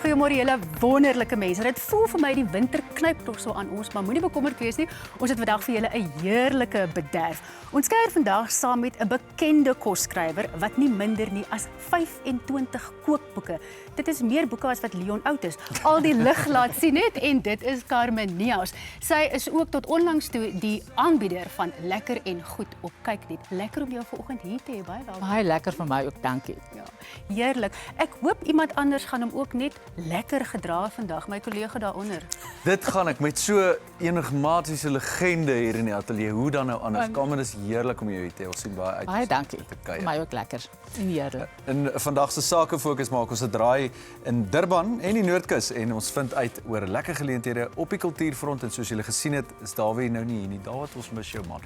Goeiemôre julle wonderlike mense. Dit voel vir my die winter knyp tog so aan ons, maar moenie bekommerd wees nie. Ons het vandag vir julle 'n heerlike bederf. Ons kuier vandag saam met 'n bekende kosskrywer wat nie minder nie as 25 kookboeke. Dit is meer boeke as wat Leon oud is. Al die lig laat sien net en dit is Carmen Niehaus. Sy is ook tot onlangs toe die aanbieder van Lekker en Goed op Kyk Net. Lekker om jou vanoggend hier te hê, baie welkom. Baie lekker vir my ook, dankie. Ja, heerlik. Ek hoop iemand anders gaan hom ook net lekker gedra vandag, my kollega daaronder. Dit gaan ek met so enigmatiese legende hier in die ateljee. Hoe dan nou anders? Carmen, is heerlik om jou hier te hê. Ons sien baie uit. Baie dankie. Te Vir kuier. my ook lekker. En heerlik. In vandag se sake fokus maak ons 'n draai in Durban en die Noordkus en ons vind uit oor lekker geleenthede op die kultuurfront en soos julle gesien het, is Dawie nou nie hier nie. Daar wat ons mis jou man.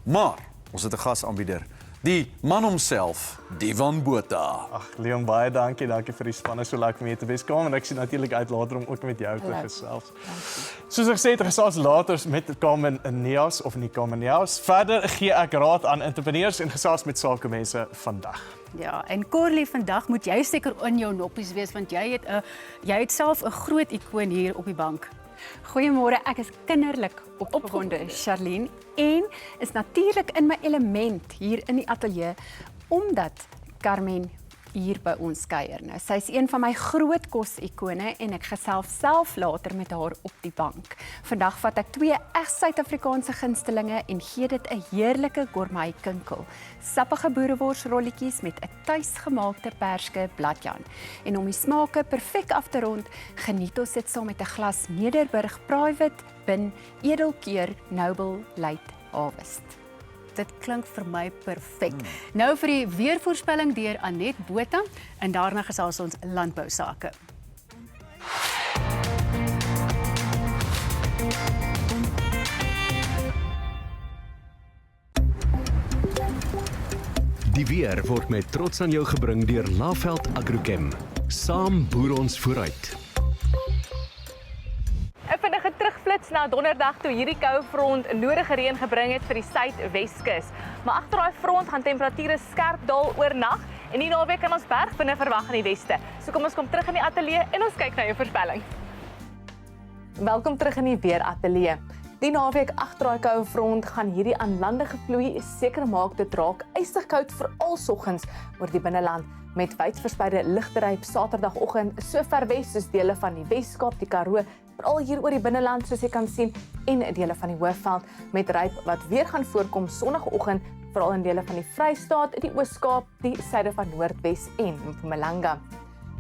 Maar ons het 'n gasaanbieder. Die man homself, Divan Botha. Ag Leon, baie dankie vir die spanne, so lekker om hier te wees. Carmen, ek sien natuurlik uit later om ook met jou te gesels. Soos ek gesê het, gesels later met Carmen Niehaus of nie Carmen Niehaus. Verder gee ek raad aan entrepreneurs en gesels met sakemense vandag. Ja, en Corlie, vandag moet jy seker in jou noppies wees want jy het self 'n groot ikoon hier op die bank. Goeiemôre, ek is kinderlik opgewonde, Charlene, en is natuurlik in my element hier in die ateljee omdat Carmen hier by ons kuier. Nou, sy is een van my groot kosikone en ek gesels self later met haar op die bank. Vandag vat ek 2 Suid-Afrikaanse gunstelinge en gee dit 'n heerlike gourmet kinkel. Sappige boereworsrolletjies met 'n tuisgemaakte perske bladjaan. En om die smake perfek af te rond, geniet ons dit saam met 'n glas Nederburg Private Bin Edelkeur Noble Late Harvest. Dit klink vir my perfek. Nou vir die weervoorspelling deur Anet Botha en daarna gesels ons landbou sake. Die weer word met trots aan jou gebring deur Laveld Agrochem. Saam boer ons vooruit. 'n Vinnige terugflits na donderdag toe hierdie koue front nodige reën gebring het vir die Suidweskus. Maar agter daai front gaan temperature skerp daal oornag en die naweek kan ons bergwinde verwag in die weste. So kom ons kom terug in die ateljee en ons kyk na jou voorspelling. Welkom terug in die weeratelier. Die naweek agter daai koue front gaan hierdie aanlandige vloei seker maak dit raak ysig koud veral soggens oor die binneland met wyd verspreide ligteryp Saterdagoggend so ver wes soos dele van die Weskaap, die Karoo, veral hier oor die binneland soos jy kan sien en dele van die Hoofveld met ryp wat weer gaan voorkom Sondagoggend veral in dele van die Vrystaat, die Oos-Kaap, die suide van Noordwes en Mpumalanga.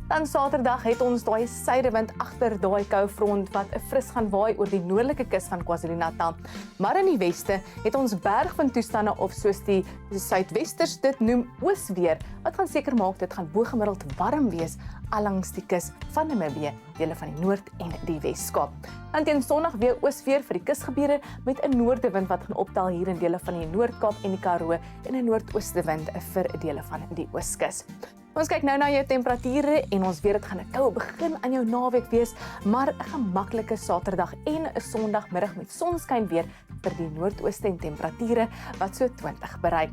Dan Saterdag het ons daai suidewind agter daai koue front wat fris gaan waai oor die noordelike kus van KwaZulu-Natal. Maar in die weste het ons bergwindtoestande of soos die suidwesters dit noem oosweer wat gaan seker maak dit gaan bo-gemiddeld warm wees allangs die kus van Namibië, dele van die Noord en die Weskaap. Dan teen Sondag weer oosweer vir die kusgebiede met 'n noordewind wat gaan optel hier in dele van die Noord-Kaap en die Karoo en 'n noordoostewind vir dele van die Ooskus. Ons kyk nou na jou temperature en ons weet dit gaan 'n koue begin aan jou naweek wees, maar 'n gemaklike Saterdag en 'n Sondagmiddag met sonskyn weer vir die noordooste en temperature wat so 20 bereik.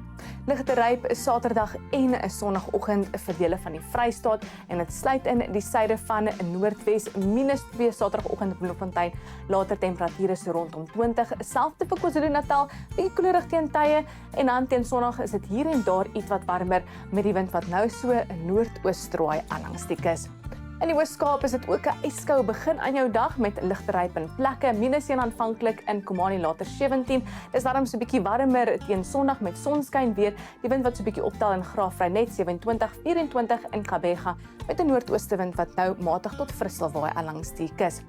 Ligte ryp is Saterdag en 'n Sondagoggend vir dele van die Vrystaat en dit sluit in die suide van Noordwes -2 Saterdagoggend in Bloemfontein. Later temperature so rondom 20, selfs vir KwaZulu-Natal, bietjie koelerig teen tye en dan teen Sondag is dit hier en daar iets wat warmer met die wind wat nou so 'n noordoos draai aanlangs die kus. In die Oos-Kaap is dit ook 'n ijskoue begin aan jou dag met ligte ryp in plekke, -1 aanvanklik in Komani later 17. Dis daarom so 'n bietjie warmer teen Sondag met sonskyn weer. Die wind wat so 'n bietjie optel in Graafrenet 27, 24 in Gqeberha met 'n noordoostewind wat nou matig tot fris sal waai langs die kus.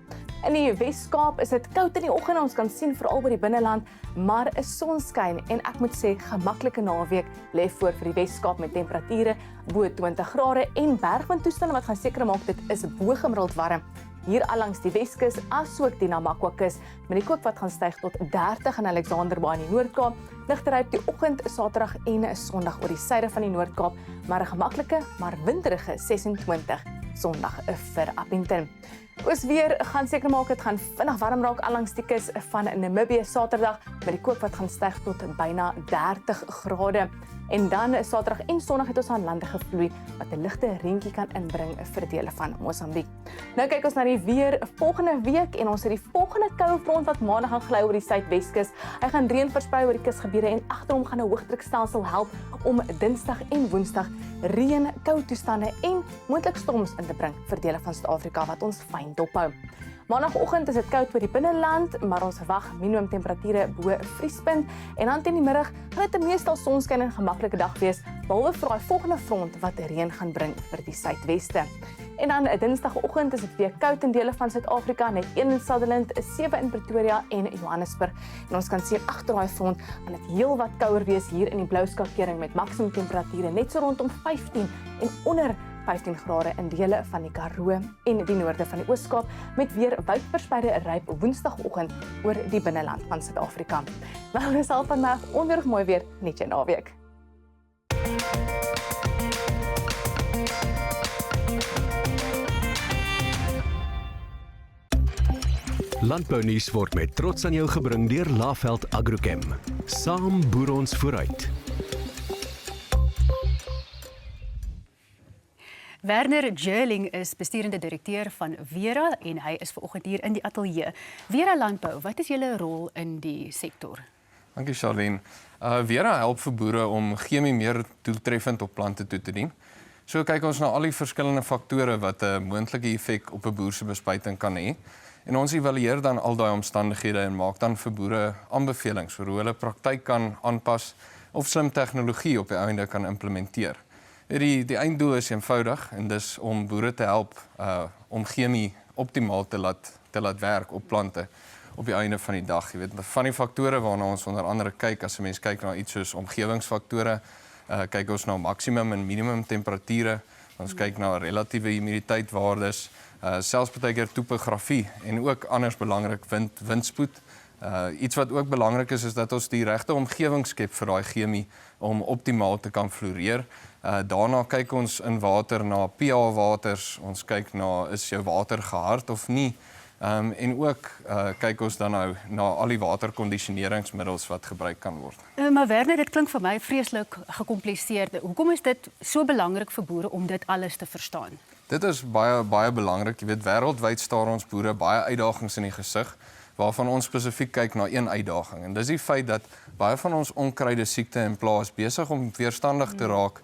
In die Wes-Kaap is dit koud in die oggend, ons kan sien veral by die binneland, maar 'n sonskyn en ek moet sê gemaklike naweek lê voor vir die Wes-Kaap met temperature bo 20 grade en bergwindtoestande wat gaan seker maak dit is bo-gemiddeld warm. Hier allangs die Weskus asook die Namakwa-kus met die kook wat gaan styg tot 30 in Alexanderbaai in die Noord-Kaap. Ligte ryp die oggend, Saterdag en 'n Sondag oor die suide van die Noord-Kaap, maar 'n gemaklike maar winderige 26 Sondag vir Appington. Oosweer gaan seker maak dit gaan vinnig warm raak al langs die kus van Namibië Saterdag met die kook wat gaan styg tot byna 30 grade. En dan Saterdag en Sondag het ons aan lande gevloei wat 'n ligte reentjie kan inbring vir dele van Mosambiek. Nou kyk ons na die weer volgende week en ons het die volgende koue front wat maandag gaan gly oor die suidweskus. Hy gaan reën versprei oor die kusgebiede en agter hom gaan 'n hoëdrukstelsel help om Dinsdag en Woensdag reën, koue toestande en moontlik storms in te bring vir dele van Suid-Afrika wat ons fyn dophou. Maandagoggend is dit koud oor die binneland, maar ons verwag minimum temperature bo vriespunt en dan teen die middag gaan dit 'n meestal sonskyn en gemaklike dag wees, behalwe vir daai volgende front wat reën gaan bring vir die suidweste. En dan Dinsdagoggend is dit weer koud in dele van Suid-Afrika, net 1 in Sutherland, 7 in Pretoria en Johannesburg. En ons kan sien agter daai front gaan dit heel wat kouer wees hier in die blou skakering met maksimum temperature net so rondom 15 en onder 15 grade in dele van die Karoo en die noorde van die Oos-Kaap met weer wydverspreide ryp Woensdagoggend oor die binneland van Suid-Afrika. Nou, dis al van my onweerig mooi weer net jou naweek. Landbounuus word met trots aan jou gebring deur Laveld Agrochem. Saam boer ons vooruit. Werner Jerling is besturende direkteur van Vera en hy is vanoggend hier in die ateljee. Vera Landbou, wat is julle rol in die sektor? Dankie Charlene. Vera help vir boere om chemie meer doeltreffend op plante toe te dien. So kyk ons na al die verskillende faktore wat 'n moontlike effek op 'n boer se bespuiting kan hê. En ons evalueer dan al daai omstandighede en maak dan vir boere aanbevelings vir hoe hulle praktyk kan aanpas of slim tegnologie op die einde kan implementeer. Die einddoel is eenvoudig en dis om boere te help om chemie optimaal te laat werk op plante op die einde van die dag. Jy weet, van die faktore waarna ons onder andere kyk, as 'n mens kyk na iets soos omgewingsfaktore, kyk ons na maksimum en minimum temperature, ons kyk na relatiewe humiditeitwaardes, selfs partykeer topografie en ook anders belangrik windspoed. Iets wat ook belangrik is dat ons die regte omgewing skep vir daai chemie om optimaal te kan floreer. Daarna kyk ons in water na pH-waters, ons kyk na is jou water gehard of nie. En ook kyk ons dan nou na al die waterkondisioneringsmiddels wat gebruik kan word. Maar Werner, dit klink vir my vreeslik gekompliseerd. Hoekom is dit so belangrik vir boere om dit alles te verstaan? Dit is baie belangrik. Jy weet, wêreldwyd staar ons boere baie uitdagings in die gesig, waarvan ons spesifiek kyk na een uitdaging. En dis die feit dat baie van ons onkruide siekte en plaas besig om weerstandig te raak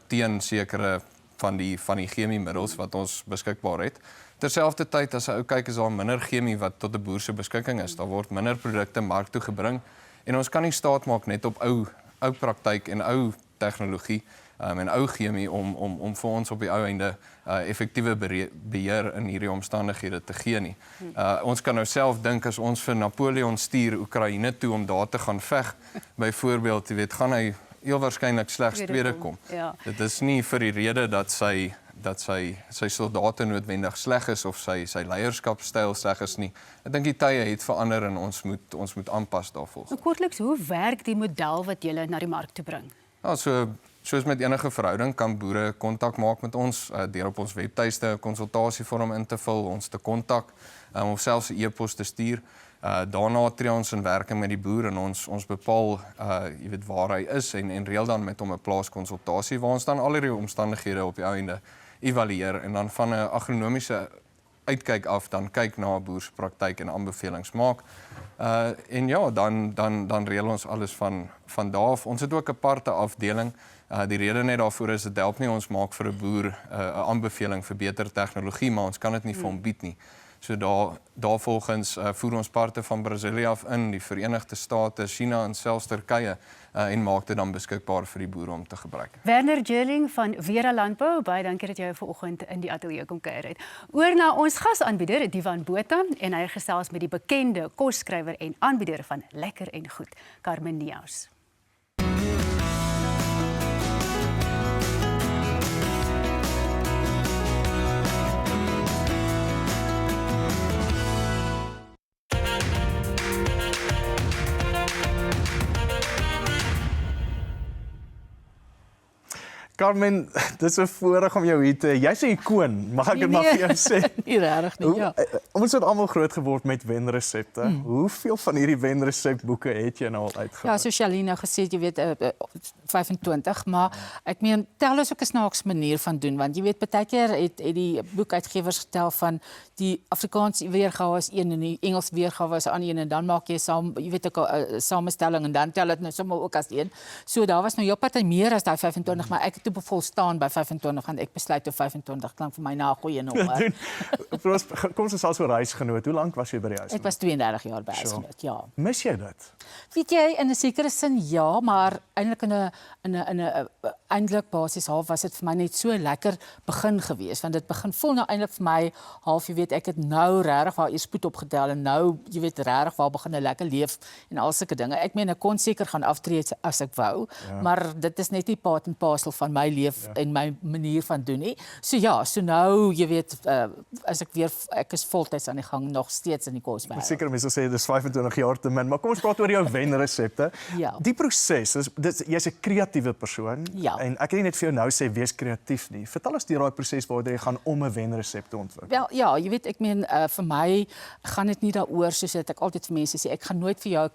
teen sekere van die chemiemiddels wat ons beskikbaar het. Terselfdertyd as 'n ou kyk is daar minder chemie wat tot 'n boer se beskikking is. Daar word minder produkte mark toe gebring en ons kan nie staat maak net op ou praktyk en ou tegnologie en ou chemie om vir ons op die ou einde effektiewe beheer in hierdie omstandighede te gee nie. Ons kan nou self dink as ons vir Napoleon stuur Oekraïne toe om daar te gaan veg, byvoorbeeld, jy weet, gaan hy heel waarskynlik slegs tweede kom. Ja. Dit is nie vir die rede dat sy soldate noodwendig sleg is of sy leierskapstyl sleg is nie. Ek dink die tye het verander en ons moet aanpas daarvoor. Nou kortliks, hoe werk die model wat julle na die mark toe bring? Ja, soos met enige verhouding kan boere kontak maak met ons deur op ons webtuiste 'n konsultasievorm in te vul, ons te kontak of selfs 'n e-pos te stuur. Daarna tree ons in werking met die boer en ons bepaal jy weet waar hy is en reël dan met hom 'n plaaskonsultasie waar ons dan al hierdie omstandighede op die einde evalueer en dan van 'n agronomiese uitkyk af dan kyk na 'n boer se praktyk en aanbevelings maak. En ja, dan reël ons alles van daar af. Ons het ook 'n aparte afdeling. Die rede net daarvoor is dit help nie ons maak vir 'n boer 'n aanbeveling vir beter tegnologie, maar ons kan dit nie vir hom bied nie. So daarvolgens voer ons parte van Brasilië af in, die Verenigde State, China en selfs Turkye en maak dit dan beskikbaar vir die boere om te gebruik. Werner Jerling van Vera Landbou, baie dankie dat jy vanoggend in die ateljee kom kuier het. Oor na ons gasaanbieder, Divan Botha, en hy gesels met die bekende kosskrywer en aanbieder van Lekker en Goed, Carmen Nieuws. Carmen, dit is 'n voorreg om jou hier te hê. Jy's 'n ikoon, mag ek dit maar vir jou sê? Nie regtig nie, ja. Ons het almal groot geword met wenresepte. Hoeveel van hierdie wenresepboeke het jy nou al uitgewerk? Ja, so Charlene nou gesê, jy weet 25, maar ek meen tel is ook 'n snaakse manier van doen, want jy weet baie keer het die boekuitgewers getel van die Afrikaanse weergawe is een en die Engels weergawe is 'n ander een en dan maak jy saam, jy weet 'n samestelling en dan tel dit nou sommer ook as een. So daar was nou jou party meer as daai 25, maar ek het toe volstaan by 25 en ek besluit op 25 klink vir my na 'n goeie nommer. Kom ons as 'n reisgenoot. Hoe lank was jy by die huis? Ek was 32 jaar by huisgenoot, ja. Mis jy dit? Weet jy, in 'n sekere sin ja, maar eintlik in 'n eintlik basies half was dit vir my net so lekker begin gewees, want dit begin voel nou eintlik vir my half, jy weet, ek het nou regtig waar eers spoed opgetel en nou, jy weet, regtig waar begin 'n lekker leef en al sulke dinge. Ek meen ek kon seker gaan aftree as ek wou, maar dit is net nie part en parcel van my leef en my manier van doen nie. So ja, so nou, jy weet, as ek is voltyds aan die gang nog steeds in die koswêreld. Seker mense sê dis 25 jaar te min, maar kom ons praat oor jou wenresepte. Ja. Die proses, jy's 'n kreatiewe persoon en ek kan nie net vir jou nou sê wees kreatief nie. Vertel ons deur daai proses waardeur jy gaan om 'n wenresep te ontwikkel. Wel ja, jy weet, ek meen vir my gaan dit nie daaroor soos ek altyd vir mense sê, ek gaan nooit vir jou 'n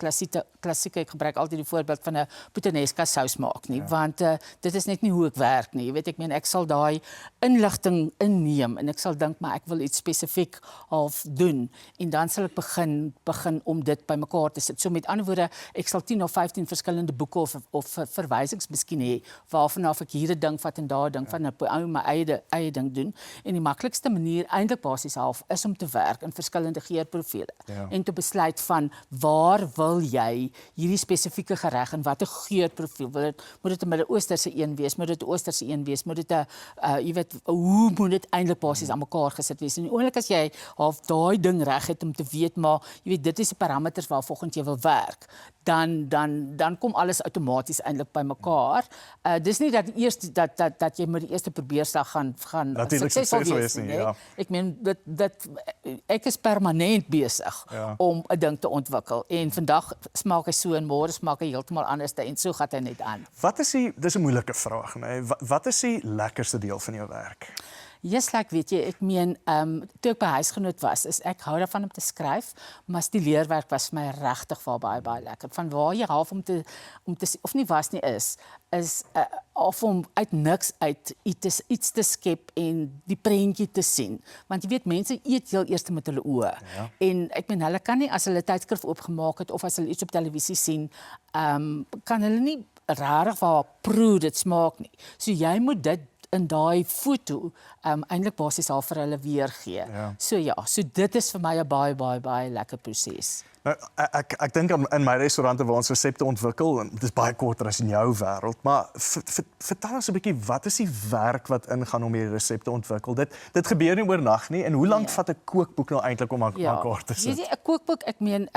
klassieke, ek gebruik altyd die voorbeeld van 'n puttanesca sous maak nie, want dit is net nie hoe ek werk nie. Jy weet, ek meen ek sal daai inligting inneem en ek sal dink maar ek wil iets spesifiek half doen en dan sal ek begin om dit bymekaar te sit. So met ander woorde, ek sal 10 of 15 verskillende boeke of verwysings miskien hê waarvan ek hier 'n ding vat en daar 'n ding van my eie ding doen. En die maklikste manier eintlik basies half is om te werk in verskillende geurprofiele en te besluit van waar wil jy hierdie spesifieke gereg en watter geurprofiel wil dit, moet dit 'n Midde-Oosterse een wees, moet dit 'n Oosterse een wees, moet dit 'n jy weet, hoe moet dit eintlik basies aan mekaar gesit wees. En die oomblik as jy half daai ding reg het om te weet, maar jy weet dit is die parameters waar volgens jy wil werk, dan kom alles outomaties eintlik bymekaar. Dis nie dat eers dat jy met die eerste probeerslag gaan suksesvol wees nie. Ja. Ek meen ek is permanent besig om 'n ding te ontwikkel en vandag smaak hy so en môre smaak hy heeltemal anders en so gaan hy net aan. Dis 'n moeilike vraag, nee. Wat is die lekkerste deel van jou werk? Like, weet jy, ek meen, toe ek by huisgenoot was, ek hou daarvan om te skryf, maar die leerwerk was vir my regtig baie lekker. Van waar jy half om te of nie was nie is of om uit niks uit iets te skep en die prentjie te sien. Want jy weet, mense eet heel eers met hulle oë. Ja. En ek meen, hulle kan nie, as hulle tydskrif oopgemaak het, of as hulle iets op televisie sien, kan hulle nie rarig waar proe dit smaak nie. So jy moet dit in daai foto eintlik basies al vir hulle weergee. Ja. So dit is vir my 'n baie lekker proses. Nou, ek dink in my restaurante waar ons resepte ontwikkel, en dit is baie korter as in jou wêreld, maar vertel ons 'n bietjie, wat is die werk wat ingaan om hierdie resepte ontwikkel? Dit gebeur nie oornag nie, en hoe lank vat 'n kookboek nou eintlik om aan mekaar te sit? Jy 'n kookboek, ek meen,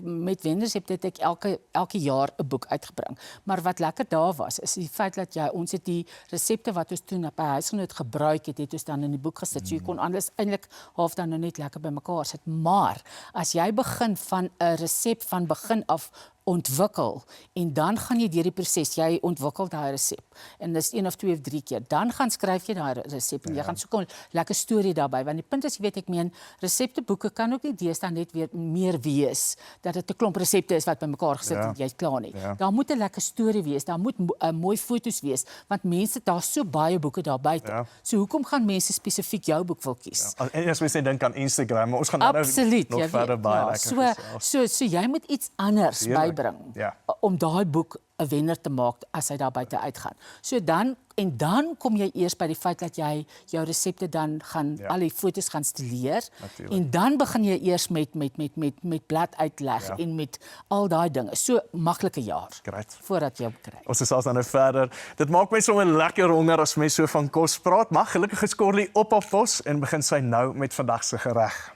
met wenresepte het ek elke jaar 'n boek uitgebring. Maar wat lekker daar was, is die feit dat ons het die resepte wat ons toen by huisgenoot gebruik het ons dan in die boek gesit. So jy kon alles eintlik half dan nou net lekker bymekaar sit. Maar as jy begin van 'n resep van begin af ontwikkel en dan gaan jy deur die proses, jy ontwikkel daai resep en dis 1 of 2 of 3 keer, dan gaan skryf jy daai resep en jy gaan soek 'n lekker storie daarbey, want die punt is, jy weet, ek meen, resepteboeke kan ook nie deesdae net weer meer wees dat dit 'n klomp resepte is wat bymekaar gesit en jy's klaar nie. Daar moet 'n lekker storie wees, daar moet mooi foto's wees, want mense, daar's so baie boeke daar buite. So hoekom gaan mense spesifiek jou boek wil kies? En as mens dink aan Instagram, maar ons gaan nou nog verder baie lekker gesels. So jy moet iets anders bybring om daai boek 'n wenner te maak as hy daar buite uitgaan. So dan kom jy eers by die feit dat jy jou resepte dan gaan al die foto's gaan stileer en dan begin jy eers met blad uitleg en met al daai dinge. So maklike jaar voordat jy hom kry. Ons is dan nou verder. Dit maak my sommer lekker honger as mens so van kos praat, maar gelukkig is Corlie op haar pos en begin sy nou met vandag se gereg.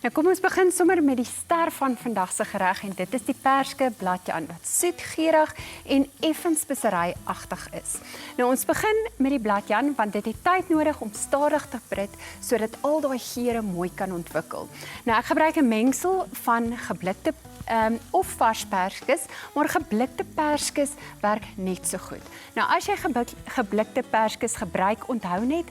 Nou kom ons begin sommer met die ster van vandag se gereg en dit is die perske bladjan wat soet, geurig en effens speseryagtig is. Nou ons begin met die bladjan want dit het tyd nodig om stadig te prit sodat al daai geure mooi kan ontwikkel. Nou ek gebruik 'n mengsel van geblikte of vars perskes, maar geblikte perskes werk net so goed. Nou as jy geblikte perskes gebruik, onthou net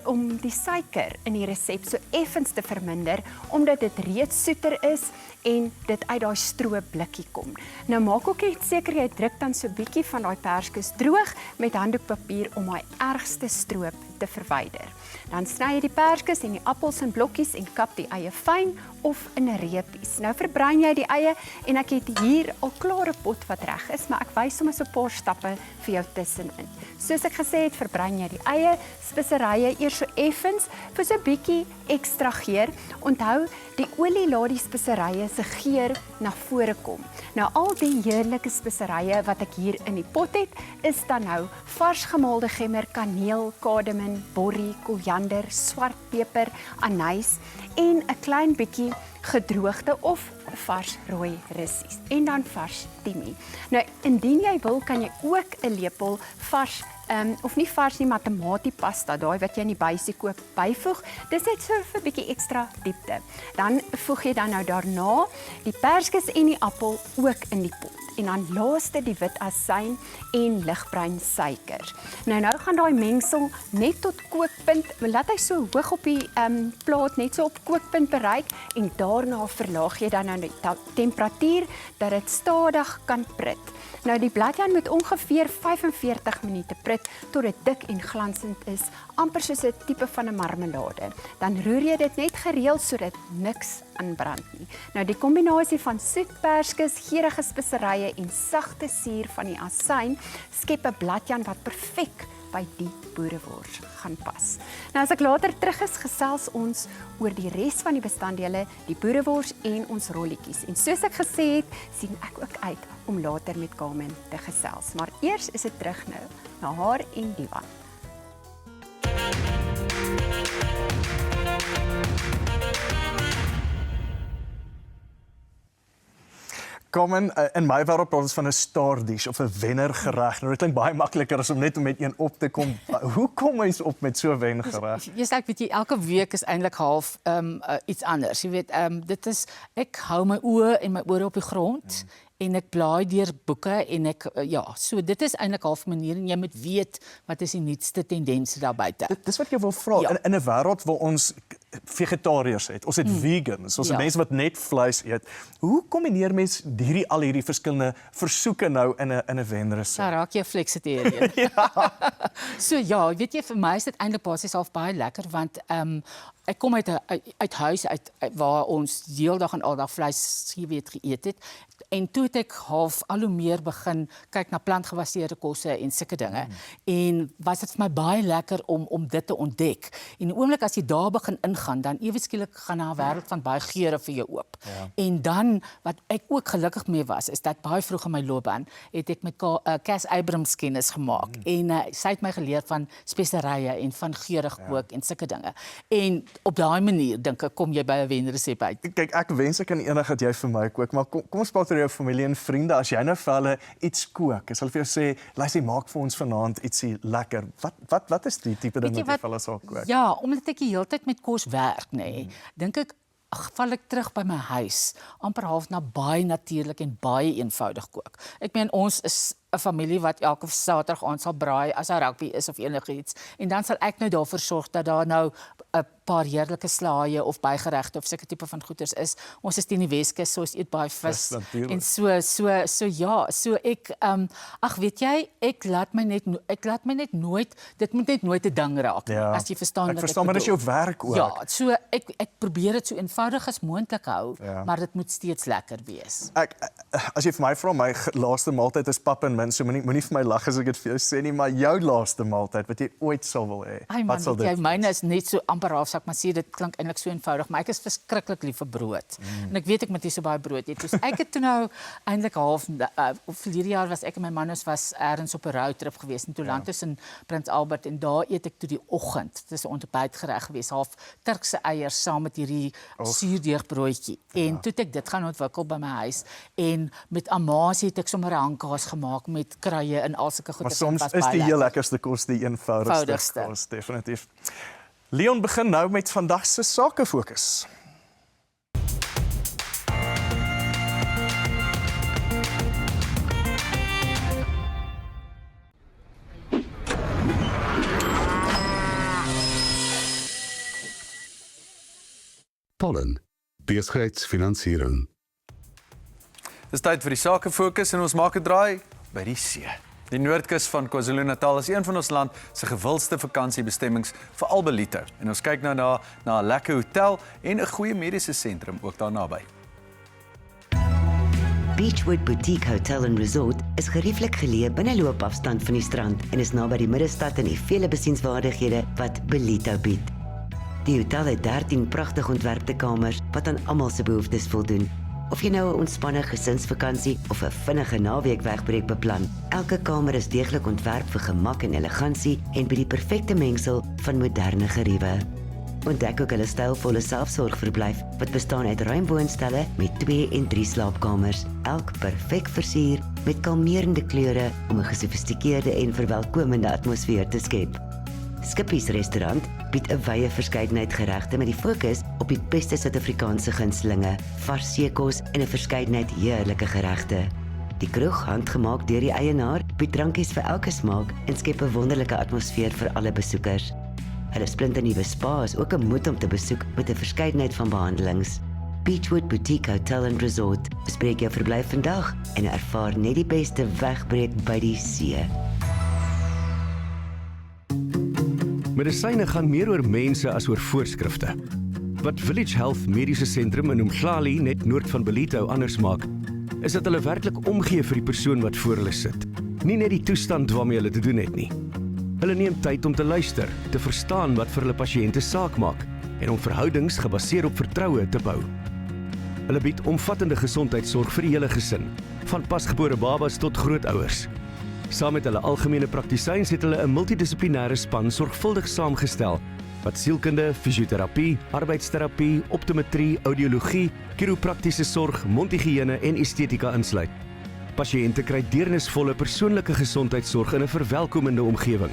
om die suiker in die resep so effens te verminder, omdat dit reeds soeter is en dit uit daai stroopblikkie kom. Nou maak ook net seker jy druk dan so 'n bietjie van daai perskes droog met handdoekpapier om daai ergste stroop te verwyder. Dan sny jy die perskes en die appels in blokkies en kap die eie fyn of in reepies. Nou verbrand jy die eie en ek het hier al klare pot wat reg is, maar ek wys sommer so 'n paar stappe vir jou tussenin. Soos ek gesê het, verbrand jy die eie, speserye eers so effens vir so 'n bietjie ekstra geur. Onthou, die olie laat die speserye se geur na vore kom. Nou al die heerlike speserye wat ek hier in die pot het, is dan nou vars gemaalde gemmer, kaneel, kardemom, borrie, koriander, swart peper, anys en 'n klein bietjie gedroogde of vars rooi russies en dan vars timie. Nou indien jy wil, kan jy ook 'n lepel vars of nie vars nie, maar tomatiepasta, daai wat jy in die buisie koop, byvoeg. Dis net so vir 'n bietjie ekstra diepte. Dan voeg jy dan nou daarna die perskes en die appel ook in die pot. En dan laaste die wit asyn en ligbruin suiker. Nou gaan daai mengsel net tot kookpunt, laat hy so hoog op die plaat net so op kookpunt bereik en daarna verlaag jy dan nou die temperatuur dat dit stadig kan prit. Nou die bladjan moet ongeveer 45 minute prit tot dit dik en glansend is, amper soos 'n tipe van 'n marmelade. Dan roer jy dit net gereeld sodat niks aanbrand nie. Nou die kombinasie van soet perskes, geurende speserye en sagte suur van die asyn skep 'n bladjan wat perfek by die boerewors gaan pas. Nou as ek later terug is, gesels ons oor die res van die bestanddele, die boerewors en ons rolletjies. En soos ek gesê het, sien ek ook uit om later met Carmen te gesels. Maar eers is dit terug nou na haar en Diwan. Carmen, in my wêreld praat ons van 'n star dish of 'n wennergereg. Nou dit klink baie makliker as om net met een op te kom. Hoe kom mens op met so 'n wennergereg? Jy sê ek weet jy elke week is eintlik half iets anders. Jy weet dit is ek hou my oë en my ore op die grond. En ek blaai deur boeke en ek so dit is eintlik half 'n manier en jy moet weet wat is die nuutste tendense daar buite. Dis wat ek wil vra. Ja. In 'n wêreld waar ons vegetariërs het, ons het vegans, ons het mense wat net vleis eet. Hoe kombineer mens al hierdie verskillende versoeke nou in 'n wenresep? Daar raak jy flexitarian. Ja. So weet jy vir my is dit eintlik basies half baie lekker want ek kom uit huis uit waar ons heeldag en aldag vleis geëet het. En toe het ek half al hoe meer begin kyk na plantgebaseerde kosse en sulke dinge. En was dit vir my baie lekker om dit te ontdek. En die oomblik as jy daar begin ingaan, dan ewe skielik gaan na 'n wêreld van baie geure vir jou oop. Ja. En dan wat ek ook gelukkig mee was, is dat baie vroeg in my loopbaan het ek met Cass Abrams kennis gemaak. En sy het my geleer van speserye en van geurig kook en sulke dinge. En op daai manier dink ek kom jy by 'n wenresep uit. Kyk, ek wens ek kan eendag dat jy vir my kook, maar kom ons praat oor jou familie en vriende. As jy nou vir hulle iets kook, as hulle vir jou sê, "Luister, maak vir ons vanaand ietsie lekker." Wat is die tipe ding wat jy vir hulle sal kook? Ja, omdat ek die hele tyd met kos werk, dink ek val ek terug by my huis, amper half na baie natuurlik en baie eenvoudig kook. Ek meen ons is 'n familie wat elke Saterdag aand sal braai as daar rugby is of enigiets. En dan sal ek nou daarvoor sorg dat daar nou 'n paar heerlike slaaie of bygeregte of sulke tipe van goeders is. Ons is teen die Weskus, so ons eet baie vis. En so ek weet jy, ek laat my net nooit, dit moet net nooit 'n ding raak as jy verstaan wat ek verstaan, maar dis jou werk ook. Ja, so ek probeer dit so eenvoudig as moontlik hou, maar dit moet steeds lekker wees. As jy vir my vra, my laaste maaltyd is pap en so moenie vir my lag as ek dit vir jou sê nie, maar jou laaste maaltyd wat jy ooit sal wil hê. Wat sal dit? Myne is net so amper half sal ek maar sê dit klink eintlik so eenvoudig, maar ek is verskriklik lief vir brood. En ek weet ek moet nie so baie brood eet. Dus ek het toe nou eintlik half verlede jaar was ek en my man was ergens op 'n roadtrip geweest en toe land ons in Prins Albert en daar eet ek toe die oggend. Dit is 'n ontbytgereg geweest, half Turkse eiers saam met hierdie suurdeegbroodjie. En toe het ek dit gaan ontwikkel by my huis en met amasie het ek sommer 'n hangkaas gemaak met kruie en al sulke goeie. Maar soms is die heel lekkerste kos die eenvoudigste kos, definitief. Leon begin nou met vandag se sakefokus. Pollen, besigheidsfinansiering. Dis tyd vir die sakefokus en ons maak 'n draai by die see. Die Noordkus van KwaZulu-Natal is een van ons land se gewildste vakansiebestemmings vir al Belito. En ons kyk nou na 'n lekker hotel en 'n goeie mediese sentrum ook daar naby. Beachwood Boutique Hotel and Resort is gerieflik geleë binne loopafstand van die strand en is naby die middestad en die vele besienswaardighede wat Belito bied. Die hotel het 13 pragtig ontwerpte kamers wat aan almal se behoeftes voldoen. Of jy nou 'n ontspanne gesinsvakansie of 'n vinnige naweek wegbreek beplan, elke kamer is deeglik ontwerp vir gemak en elegansie en bied die perfekte mengsel van moderne geriewe. Ontdek ook hulle stylvolle selfsorgverblyf wat bestaan uit ruim woonstelle met 2 en 3 slaapkamers, elk perfek versier met kalmerende kleure om 'n gesofistikeerde en verwelkomende atmosfeer te skep. Skippies restaurant bied 'n wye verskeidenheid geregte met die fokus op die beste Suid-Afrikaanse gunstelinge, vars seekos en 'n verskeidenheid heerlike geregte. Die kroeg, handgemaak deur die eienaar, bied drankies vir elke smaak en skep 'n wonderlike atmosfeer vir alle besoekers. Hulle splinternuwe spa is ook 'n moed om te besoek met 'n verskeidenheid van behandelings. Beachwood Boutique Hotel and Resort. Bespreek jou verblyf vandag en ervaar net die beste wegbreek by die see. Medisyne gaan meer oor mense as oor voorskrifte. Wat Village Health Mediese Sentrum in Umhlali net noord van Belito anders maak, is dat hulle werklik omgee vir die persoon wat voor hulle sit. Nie net die toestand waarmee hulle te doen het nie. Hulle neem tyd om te luister, te verstaan wat vir hulle pasiënte saak maak en om verhoudings gebaseer op vertroue te bou. Hulle bied omvattende gesondheidsorg vir die hele gesin, van pasgebore babas tot grootouers. Saam met hulle algemene praktisyns het hulle 'n multidissiplinêre span sorgvuldig saamgestel wat sielkunde, fisioterapie, arbeidsterapie, optometrie, audiologie, chiropraktiese sorg, mondhygiëne en estetika insluit. Pasiënte kry deernisvolle persoonlike gesondheidsorg in 'n verwelkomende omgewing.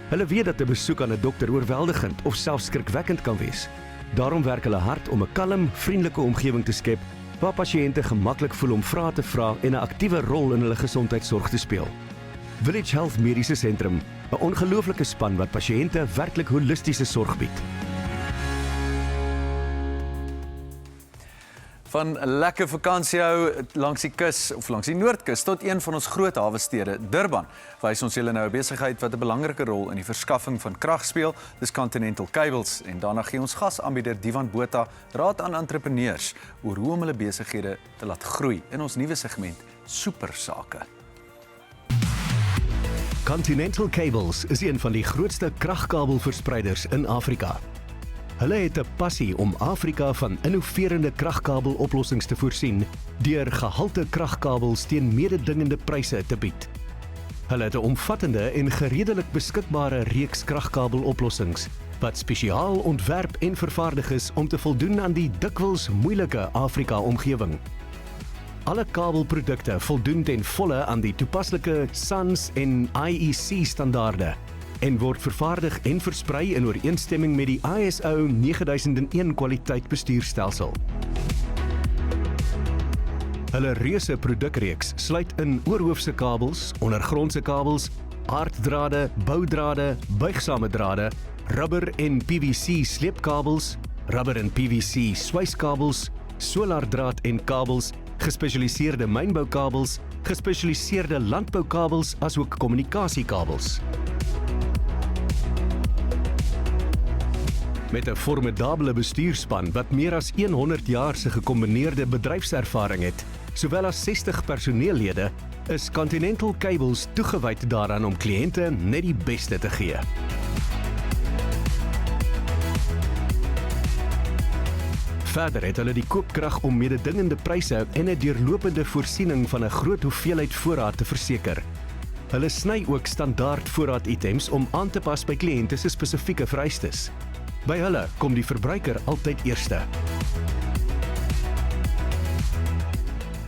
Hulle weet dat 'n besoek aan 'n dokter oorweldigend of selfs skrikwekkend kan wees. Daarom werk hulle hard om 'n kalm, vriendelike omgewing te skep waar pasiënte gemaklik voel om vrae te vra en 'n aktiewe rol in hulle gesondheidsorg te speel. Village Health Mediese Sentrum, 'n ongelooflike span wat pasiënte werklik holistiese sorg bied. Van 'n lekker vakansie hou langs die kus of langs die Noordkus tot een van ons groot hawestede, Durban, wys ons julle nou 'n besigheid wat 'n belangrike rol in die verskaffing van krag speel, dis Continental Cables, en daarna gee ons gasaanbieder Divan Botha raad aan entrepreneurs oor hoe om hulle besighede te laat groei in ons nuwe segment supersake. Continental Cables is een van die grootste kragkabelverspreiders in Afrika. Hulle het 'n passie om Afrika van innoverende kragkabeloplossings te voorsien deur gehalte kragkabels teen mededingende pryse te bied. Hulle het 'n omvattende en redelik beskikbare reeks kragkabeloplossings wat spesiaal ontwerp en vervaardig is om te voldoen aan die dikwels moeilike Afrika-omgewing. Alle kabelprodukte voldoen ten volle aan die toepaslike SANS en IEC standaarde en word vervaardig en versprei in ooreenstemming met die ISO 9001 kwaliteitbestuurstelsel. Hulle reuse produkreeks sluit in oorhoofse kabels, ondergrondse kabels, aarddrade, boudrade, buigsame drade, rubber en PVC sleepkabels, rubber en PVC swyskabels, solardraad en kabels, gespesialiseerde mynboukabels, gespesialiseerde landboukabels asook kommunikasiekabels. Met 'n formidabele bestuurspan wat meer as 100 jaar se gekombineerde bedryfservaring het, sowel as 60 personeellede, is Continental Cables toegewyd daaraan om kliënte net die beste te gee. Verder het hulle die koopkrag om mededingende pryse en 'n deurlopende voorsiening van 'n groot hoeveelheid voorraad te verseker. Hulle sny ook standaard voorraad-items om aan te pas by kliënte se spesifieke vereistes. By hulle kom die verbruiker altyd eerste.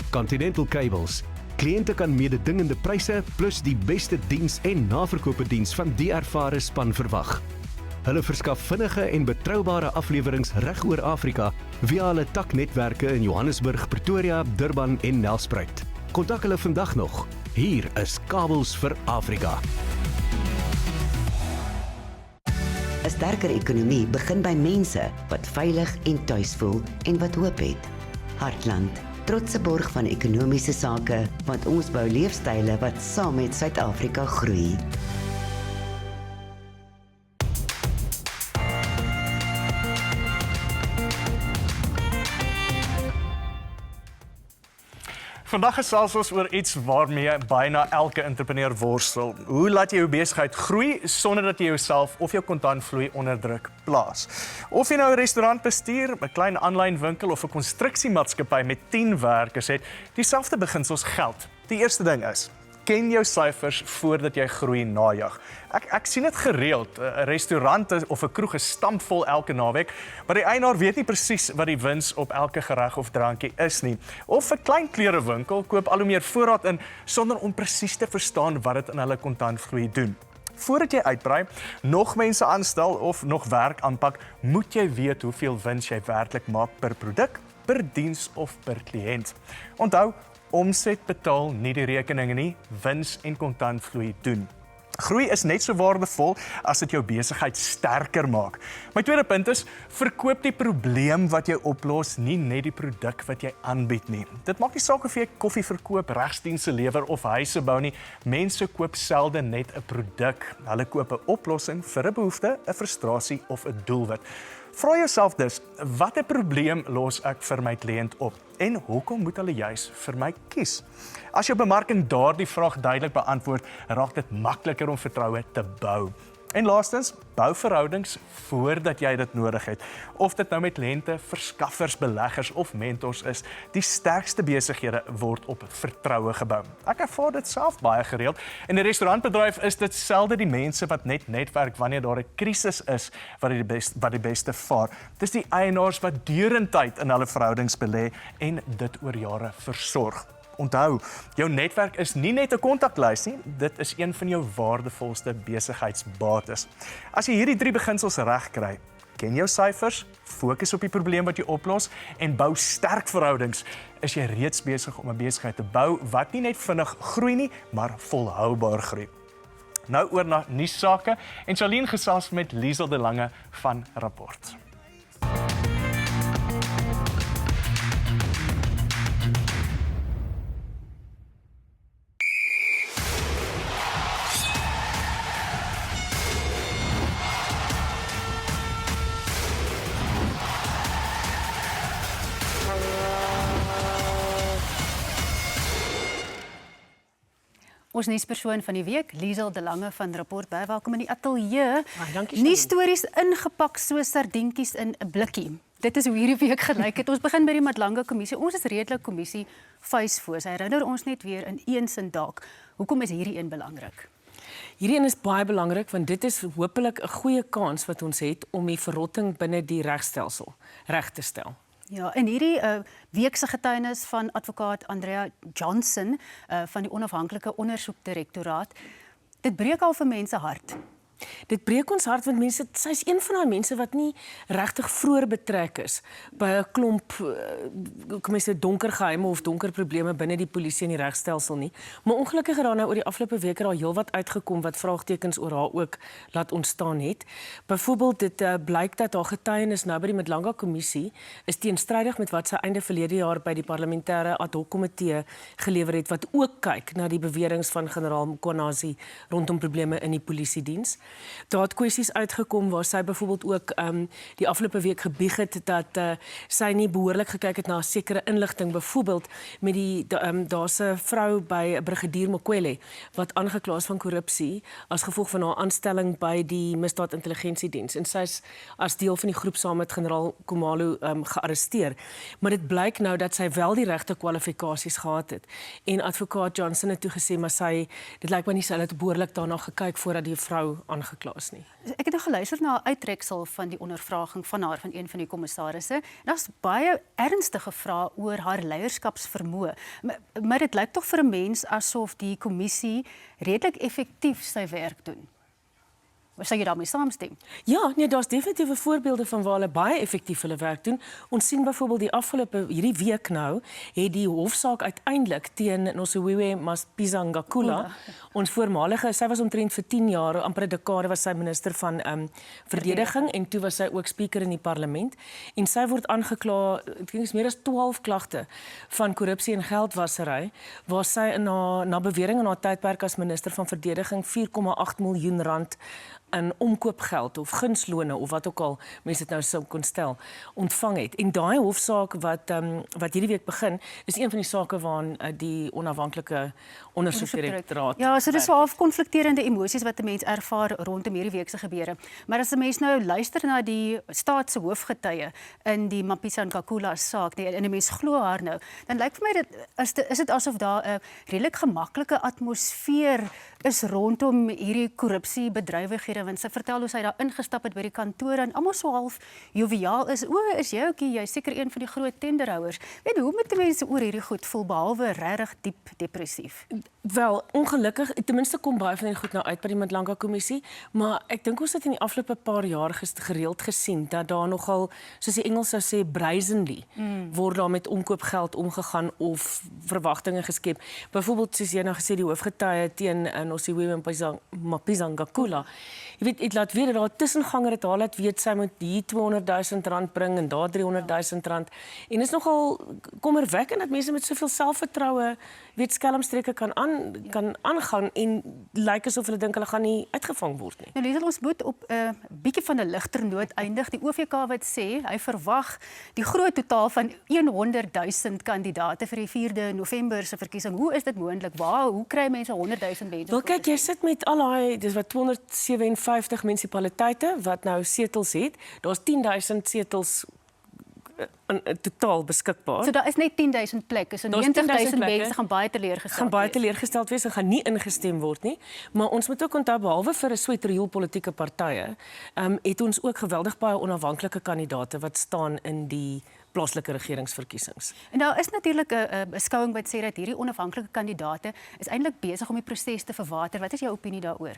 Continental Cables. Kliënte kan mededingende pryse plus die beste diens en naverkoopediens van die ervare span verwag. Hulle verskaf vinnige en betroubare aflewerings reg oor Afrika via hulle taknetwerke in Johannesburg, Pretoria, Durban en Nelspruit. Kontak hulle vandag nog. Hier is Kabels vir Afrika. 'n Sterker ekonomie begin by mense wat veilig en tuis voel en wat hoop het. Hartland, trotse borg van ekonomiese sake, want ons bou leefstyle wat saam met Suid-Afrika groei. Vandag gesels ons oor iets waarmee byna elke entrepreneur worstel. Hoe laat jy jou besigheid groei sonder dat jy jouself of jou kontantvloei onder druk plaas? Of jy nou 'n restaurant bestuur, 'n klein aanlyn winkel of 'n konstruksiemaatskappy met 10 werkers het, dieselfde beginsels geld. Die eerste ding is: ken jou syfers voordat jy groei najag. Ek sien dit gereeld. 'n Restaurant of 'n kroeg is stampvol elke naweek, maar die eienaar weet nie presies wat die wins op elke gereg of drankie is nie. Of 'n klein klerewinkel koop al hoe meer voorraad in sonder om presies te verstaan wat dit in hulle kontantvloei doen. Voordat jy uitbrei, nog mense aanstel of nog werk aanpak, moet jy weet hoeveel wins jy werklik maak per produk, per diens of per kliënt. Onthou, omset betaal nie die rekeninge nie, wins en kontantvloei doen. Groei is net so waardevol as dit jou besigheid sterker maak. My tweede punt is, verkoop die probleem wat jy oplos, nie net die produk wat jy aanbied nie. Dit maak nie saak of jy koffie verkoop, regsdienste lewer of huise bou nie. Mense koop selde net 'n produk. Hulle koop 'n oplossing vir 'n behoefte, 'n frustrasie of 'n doelwit. Vra jouself dus, watter probleem los ek vir my kliënt op? En hoekom moet hulle juis vir my kies? As jou bemarking daardie vraag duidelik beantwoord, raak dit makliker om vertroue te bou. En laastens, bou verhoudings voordat jy dit nodig het. Of dit nou met kliënte, verskaffers, beleggers of mentors is, die sterkste besighede word op vertroue gebou. Ek ervaar dit self baie gereeld. In 'n restaurantbedryf is dit selde die mense wat net netwerk wanneer daar 'n krisis is wat die beste vaar. Dis die eienaars wat deurentyd in hulle verhoudings belê en dit oor jare versorg. Onthou, jou netwerk is nie net 'n kontaklys nie, dit is een van jou waardevolste besigheidsbates. As jy hierdie 3 beginsels reg kry, ken jou syfers, fokus op die probleem wat jy oplos en bou sterk verhoudings, is jy reeds besig om 'n besigheid te bou wat nie net vinnig groei nie, maar volhoubaar groei. Nou oor na nuussake en Charlene gesels met Liesel de Lange van Rapport. Ons nuuspersoon van die week, Liesel de Lange van Rapport, baie welkom in die ateljee. Dankie. Nie stories ingepak so sardientjies in 'n blikkie. Dit is hoe hierdie week gelyk het. Ons begin by die Madlanga kommissie. Ons is redelik kommissie vuisvoors. Hy herinner ons net weer in een sin dalk. Hoekom is hierdie een belangrik? Hierdie een is baie belangrik want dit is hopelik 'n goeie kans wat ons het om die verrotting binne die regstelsel reg te stel. Ja, en hierdie week se getuienis van advokaat Andrea Johnson van die onafhanklike ondersoekdirektoraat, dit breek al vir mense hart. Dit breek ons hart want sy is een van daai mense wat nie regtig vroeër betrek is by 'n klomp kom ek sê donker geheime of donker probleme binne die polisie en die regstelsel nie. Maar ongelukkig het daar nou oor die afgelope weke al heelwat uitgekom wat vraagtekens oor haar ook laat ontstaan het. Byvoorbeeld dit blyk dat haar getuienis nou by die Madlanga kommissie is teenstrydig met wat sy einde verlede jaar by die parlementêre ad hoc komitee gelewer het wat ook kyk na die beweringe van generaal Mkhwanazi rondom probleme in die polisiediens. Daar het kwessies uitgekom waar sy byvoorbeeld ook die afgelope week gebieg het dat sy nie behoorlik gekyk het na sekere inligting, byvoorbeeld met daar's 'n vrou by Brigadier Mokwele wat aangekla is van korrupsie as gevolg van haar aanstelling by die Misdaadintelligensiediens en sy's as deel van die groep saam met generaal Khumalo gearresteer. Maar dit blyk nou dat sy wel die regte kwalifikasies gehad het. En advokaat Johnson het toe gesê maar dit lyk my nie sy het behoorlik daarna gekyk voordat die vrou aangekla is nie. Ek het nou geluister na 'n uittreksel van die ondervraging van haar van een van die kommissarisse. Daar's baie ernstige vrae oor haar leierskapsvermoë. Maar dit lyk tog vir 'n mens asof die kommissie redelik effektief sy werk doen. Sou jy daarmee saamstem? Ja, nee, daar's definitiewe voorbeelde van waar hulle baie effektief hulle werk doen. Ons sien byvoorbeeld hierdie week nou, het die hofsaak uiteindelik teen Nosiviwe Mapisa-Ngakula, ons voormalige, sy was omtrent vir 10 jaar, amper 'n dekade was sy minister van verdediging en toe was sy ook speaker in die parlement en sy word aangekla, ek dink is meer as 12 klagte van korrupsie en geldwasery, waar sy na bewering in haar tydperk as minister van verdediging 4,8 miljoen rand in omkoopgeld of gunslone of wat ook al mense dit nou sou kon stel, ontvang het. En daai hofsaak wat hierdie week begin, is een van die sake waaraan die onafhanklike ondersoekdirektoraat. Ja, so dis so half konflikterende emosies wat 'n mens ervaar rondom hierdie week se gebeure. Maar as 'n mens nou luister na die staat se hoofgetuie in die Mapisa-Ngakula saak, en 'n mens glo haar nou, dan lyk vir my is dit asof daar 'n redelik gemaklike atmosfeer is rondom hierdie korrupsiebedrywighede, want sy vertel hoe sy daar ingestap het by die kantoor en almal so half joviaal is. Is jy ook jy's seker een van die groot tenderhouers. Weet hoe moet die mense oor hierdie goed voel behalwe regtig diep depressief? Wel, ongelukkig, ten minste kom baie van die goed nou uit by die Mandlanga kommissie, maar ek dink ons het in die afgelope paar jaar gereeld gesien dat daar nogal, soos die Engels sou sê, brazenly word daar met omkoopgeld omgegaan of verwagtinge geskep. Byvoorbeeld soos jy nou gesê die hoofgetuie teen Nosiviwe Mapisa-Ngakula. Jy weet, dit laat weet dat daar 'n tussenganger het haar laat weet sy moet hier R200,000 bring en daar R300,000. En is nogal kommerwekkend dat mense met soveel selfvertroue weet skelmstreke kan aangaan en lyk asof hulle dink hulle gaan nie uitgevang word nie. Nou Liesel, ons moet op 'n bietjie van 'n ligter noot eindig. Die OVK wat sê hy verwag die groot totaal van 100,000 kandidate vir die 4de November se verkiesing. Hoe is dit moontlik? Hoe kry mense 100,000 mense? Wel kyk, jy sit met al daai, dis wat 257 munisipaliteite wat nou setels het. Daar's 10,000 setels in totaal beskikbaar. So daar is net 10,000 plekke. So 90,000 mense gaan baie teleurgesteld wees en gaan nie ingestem word nie. Maar ons moet ook onthou behalwe vir 'n sweterhiel politieke partye, het ons ook geweldig baie onafhanklike kandidaate wat staan in die plaaslike regeringsverkiesings. En daar is natuurlik 'n beskouing wat sê dat hierdie onafhanklike kandidaate is eintlik besig om die proses te verwater. Wat is jou opinie daaroor?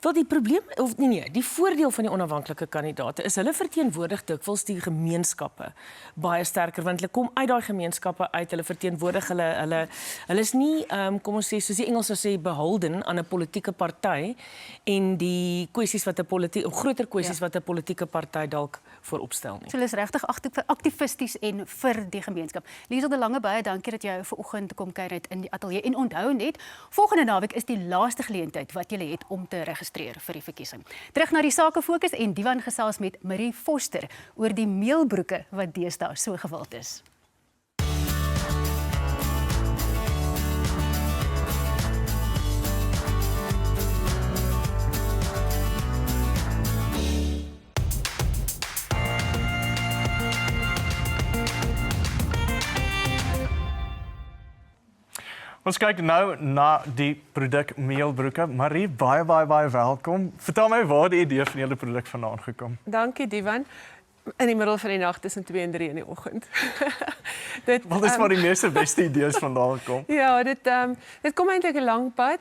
Wel, die probleem of nee, die voordeel van die onafhanklike kandidaate is hulle verteenwoordig dikwels die gemeenskappe baie sterker want hulle kom uit daai gemeenskappe uit, hulle verteenwoordig hulle is nie kom ons sê soos die Engels sou sê beholden aan 'n politieke party en die kwessies wat 'n groter kwessies wat 'n politieke party dalk vooropstel nie. So hulle is regtig aktivisties en vir die gemeenskap. Liesel de Lange, baie dankie dat jy vanoggend kom kuier het in die ateljee. En onthou net, volgende naweek is die laaste geleentheid wat jy het om te registreer vir die verkiesing. Terug na die sake fokus en Diwan gesels met Marie Foster oor die meelbroeke wat deesdae so gewild is. Ons kyk nou na die produk meelbroeke. Marie, baie welkom. Vertel my waar die idee van julle produk vandaan gekom. Dankie, Diwan. In die middel van die nag tussen 2 en 3 in die oggend. Wat is waar die meeste beste idees vandaan kom? Ja, dit kom eintlik 'n lang pad.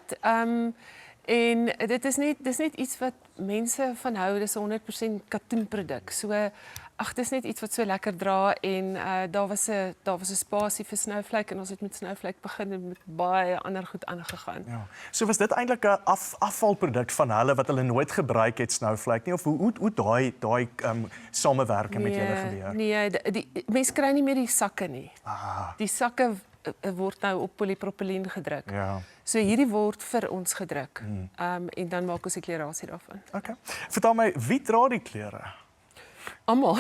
En dit is net iets wat mense van hou, dis 'n 100% katoenproduk. So dit is net iets wat so lekker dra en daar was 'n spasie vir Snowflake en ons het met Snowflake begin en met baie ander goed aangegaan. Ja. So was dit eintlik 'n afvalproduk van hulle wat hulle nooit gebruik het, Snowflake nie, of hoe daai samewerking met julle gebeur? Nee, die mense kry nie meer die sakke nie. Die sakke word nou op polypropylien gedruk. Ja. So hierdie word vir ons gedruk. En dan maak ons die klerasie daarvan. Okay. Vertel my, wie dra die klere? Almal.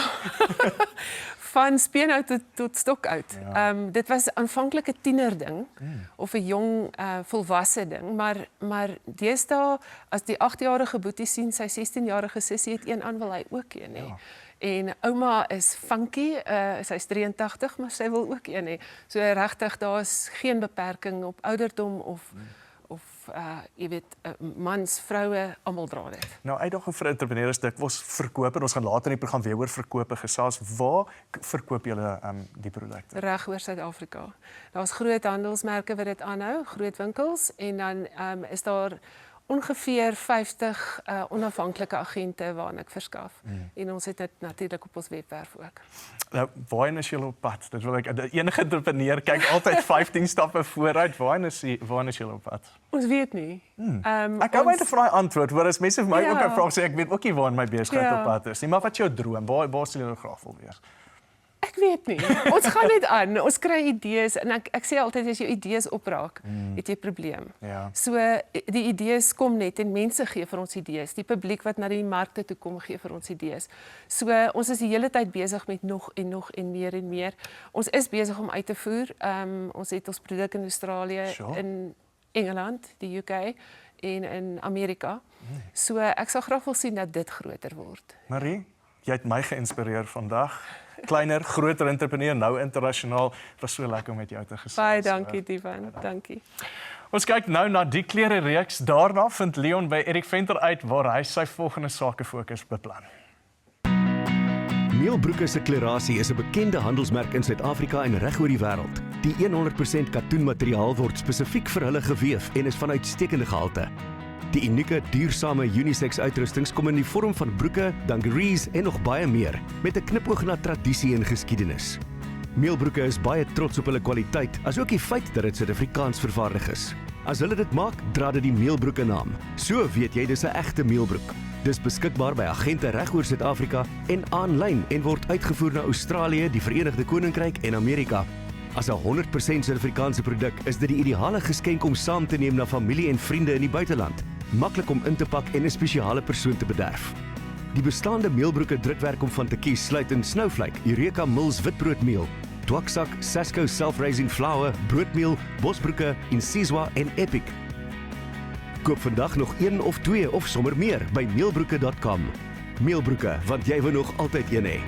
Van speenhout tot stokout. Ja. Dit was aanvanklik 'n tienerding of 'n jong volwasse ding, maar deesdae as die 8-jarige boetie sien sy 16-jarige sussie het een aan, wil hy ook een hê. Ja. En ouma is funky, sy's 83, maar sy wil ook een hê. So regtig, daar's geen beperking op ouderdom of jy weet, mans, vroue, almal dra dit. Nou, uitdaging vir entrepreneurs dikwels verkoop en ons gaan later in die program weer oor verkope gesels. Waar verkoop julle die produkte? Reg oor Suid-Afrika. Daar's groot handelsmerke wat dit aanhou, groot winkels en dan is daar ongeveer 50 onafhanklike agente waarna ek verskaf. En ons het dit natuurlik op ons webwerf ook. Nou, waarheen is julle op pad? Dit wil ek, enige entrepreneur kyk altyd 15 stappe vooruit. Waarheen is julle op pad? Ons weet nie. Ek hou net vir daai antwoord, want as mense vir my ook 'n vraag sê, ek weet ook nie waar my besigheid op pad is nie, maar wat is jou droom? Waar sal jy graag wil wees? Ek weet nie. Ons gaan net aan. Ons kry idees en ek sê altyd as jou idees opraak, het jy 'n probleem. Ja. So die idees kom net en mense gee vir ons idees. Die publiek wat na die markte toe kom gee vir ons idees. So ons is die hele tyd besig met nog en meer en meer. Ons is besig om uit te voer. Ons het ons produk in Australië, in Engeland, die UK en in Amerika. So ek sal graag wil sien dat dit groter word. Marie, jy het my geïnspireer vandag. Kleiner, groter entrepreneur, nou internasionaal. Het was so lekker om met jou te gesels. Baie dankie, Divan. Dankie. Ons kyk nou na die klere reeks. Daarna vind Leon by Eric Venter uit waar hy sy volgende sake fokus beplan. Meelbroeke se klerasie is 'n bekende handelsmerk in Suid-Afrika en reg oor die wêreld. Die 100% katoenmateriaal word spesifiek vir hulle gewewe en is van uitstekende gehalte. Die unieke, duursame unisex uitrustings kom in die vorm van broeke, dungarees en nog baie meer, met 'n knipoog na tradisie en geskiedenis. Meelbroeke is baie trots op hulle kwaliteit, asook die feit dat dit Suid-Afrikaans vervaardig is. As hulle dit maak, dra dit die Meelbroeke naam. So weet jy dis 'n egte meelbroek. Dis beskikbaar by agente reg oor Suid-Afrika en aanlyn en word uitgevoer na Australië, die Verenigde Koninkryk en Amerika. As 'n 100% Suid-Afrikaanse produk is dit die ideale geskenk om saam te neem na familie en vriende in die buiteland. Maklik om in te pak en 'n spesiale persoon te bederf. Die bestaande meelbroeke drukwerk om van te kies sluit in Snowflake, Eureka Mills witbroodmeel, Twaksak, Sasco self-raising flour, broodmeel, bosbroeke, Insizwa en Epic. Koop vandag nog 1 of 2 of sommer meer by meelbroeke.com. Meelbroeke, want jy wil nog altyd een hê.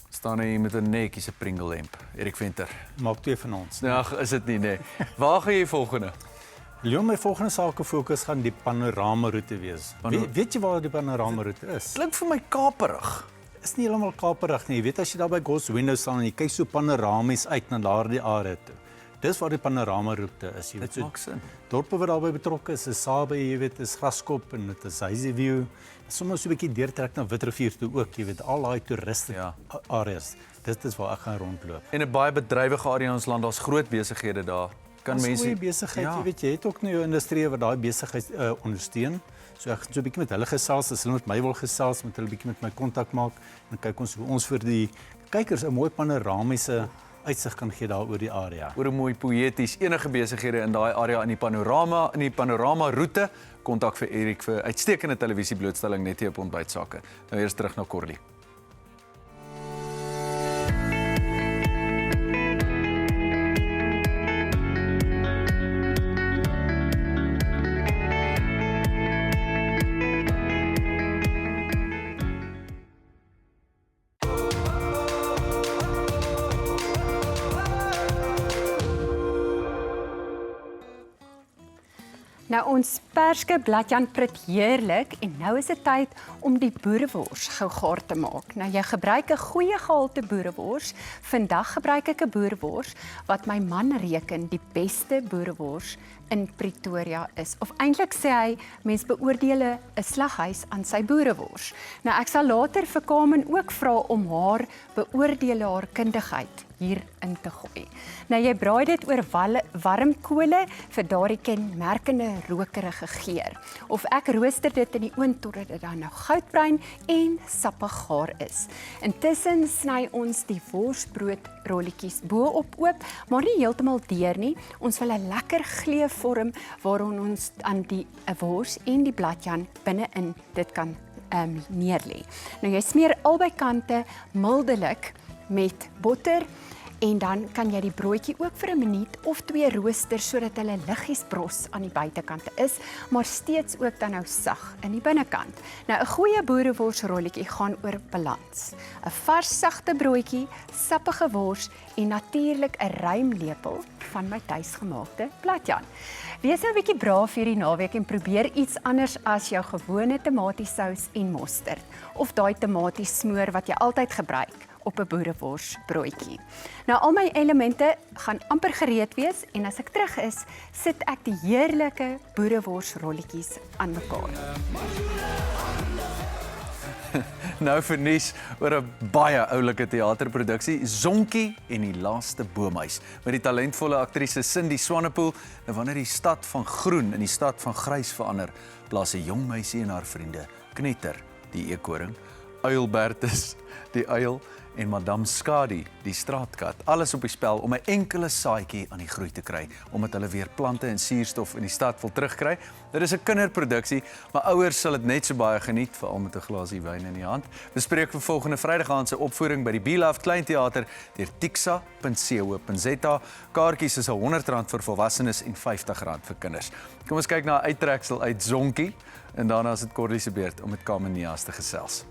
Staan hier met 'n netjiese Pringle hemp. Erik Venter. Maak 2 van ons. Nee, is dit nie, nee. Waar gaan jy volgende? Leon, my volgende sake fokus gaan die panorama roete wees. Weet jy waar die panorama roete is? Klink vir my kaperig. Is nie heeltemal kaperig nie. Jy weet as jy daar by Gos Window staan en jy kyk so panoramies uit na daardie area toe. Dis waar die panorama roete is. Jy weet, Dit maak sin. Dorpe wat daarbey betrokke is Sabe, jy weet, is Graskop en dit is Hazyview. Sommige so 'n bietjie deurtrek na Witrifuur toe ook, jy weet, al daai toeriste areas. Dit is waar ek gaan rondloop. En 'n baie bedrywige area in ons land, daar's groot besighede daar. Kan mense goeie besigheid, jy weet, jy het ook nou jou industrie wat daai besigheid ondersteun. So ek gaan so 'n bietjie met hulle gesels, as hulle met my wil gesels, met hulle bietjie met my kontak maak en kyk ons hoe ons vir die kykers 'n mooi panoramiese uitsig kan gee daar oor die area. Oor 'n mooi poëties, enige besighede in daai area in die panorama roete, kontak vir Erik vir uitstekende televisieblootstelling net hier op Ontbytsake. Nou eers terug na Corlie. Nou ons perske bladjan prit heerlik en nou is dit tyd om die boerewors gou gaar te maak. Nou jy gebruik 'n goeie gehalte boerewors. Vandag gebruik ek 'n boerewors wat my man reken die beste boerewors in Pretoria is. Of eintlik sê hy, mens beoordeel 'n slaghuis aan sy boerewors. Nou ek sal later vir Carmen ook vra om haar beoordelaarkundigheid hier in te gooi. Nou jy braai dit oor warm kole vir daardie kenmerkende rokerige geur. Of ek rooster dit in die oond totdat dit dan nou goudbruin en sappig gaar is. Intussen sny ons die worsbroodrolletjies bo-op oop, maar nie heeltemal deur nie. Ons wil 'n lekker glee vorm waarin ons aan die wors en die bladjan binne-in dit kan neerlê. Nou jy smeer albei kante mildelik met botter en dan kan jy die broodjie ook vir 'n minuut of 2 rooster sodat hulle liggies bros aan die buitekante is, maar steeds ook dan nou sag in die binnekant. Nou 'n goeie boereworsrolletjie gaan oor balans. 'n Vars sagte broodjie, sappige wors en natuurlik 'n ruimlepel van my tuisgemaakte bladjan. Wees nou 'n bietjie braaf hierdie naweek en probeer iets anders as jou gewone tomatiesous en mosterd of daai tomatiesmoor wat jy altyd gebruik op 'n boereworsbroodjie. Nou al my elemente gaan amper gereed wees en as ek terug is, sit ek die heerlike boereworsrolletjies aan mekaar. Nou vir nuus oor 'n baie oulike teaterproduksie, Zonkie en die laaste boomhuis, met die talentvolle aktrise Cindy Swanepoel. Nou wanneer die stad van groen in die stad van grys verander, plaas 'n jong meisie en haar vriende Knetter, die eekoring, Uilbertus, die uil, en Madame Skadi, die straatkat, alles op die spel om 'n enkele saadjie aan die groei te kry, omdat hulle weer plante en suurstof in die stad wil terugkry. Dit is 'n kinderproduksie, maar ouers sal dit net so baie geniet, veral met 'n glasie wyn in die hand. Bespreek vir volgende Vrydag aand se opvoering by die Beloved Kleinteater deur tixa.co.za. Kaartjies is R100 vir volwassenes en R50 vir kinders. Kom ons kyk na 'n uittreksel uit Zonkie en daarna is dit Corlie se beurt om met Carmen Nias te gesels.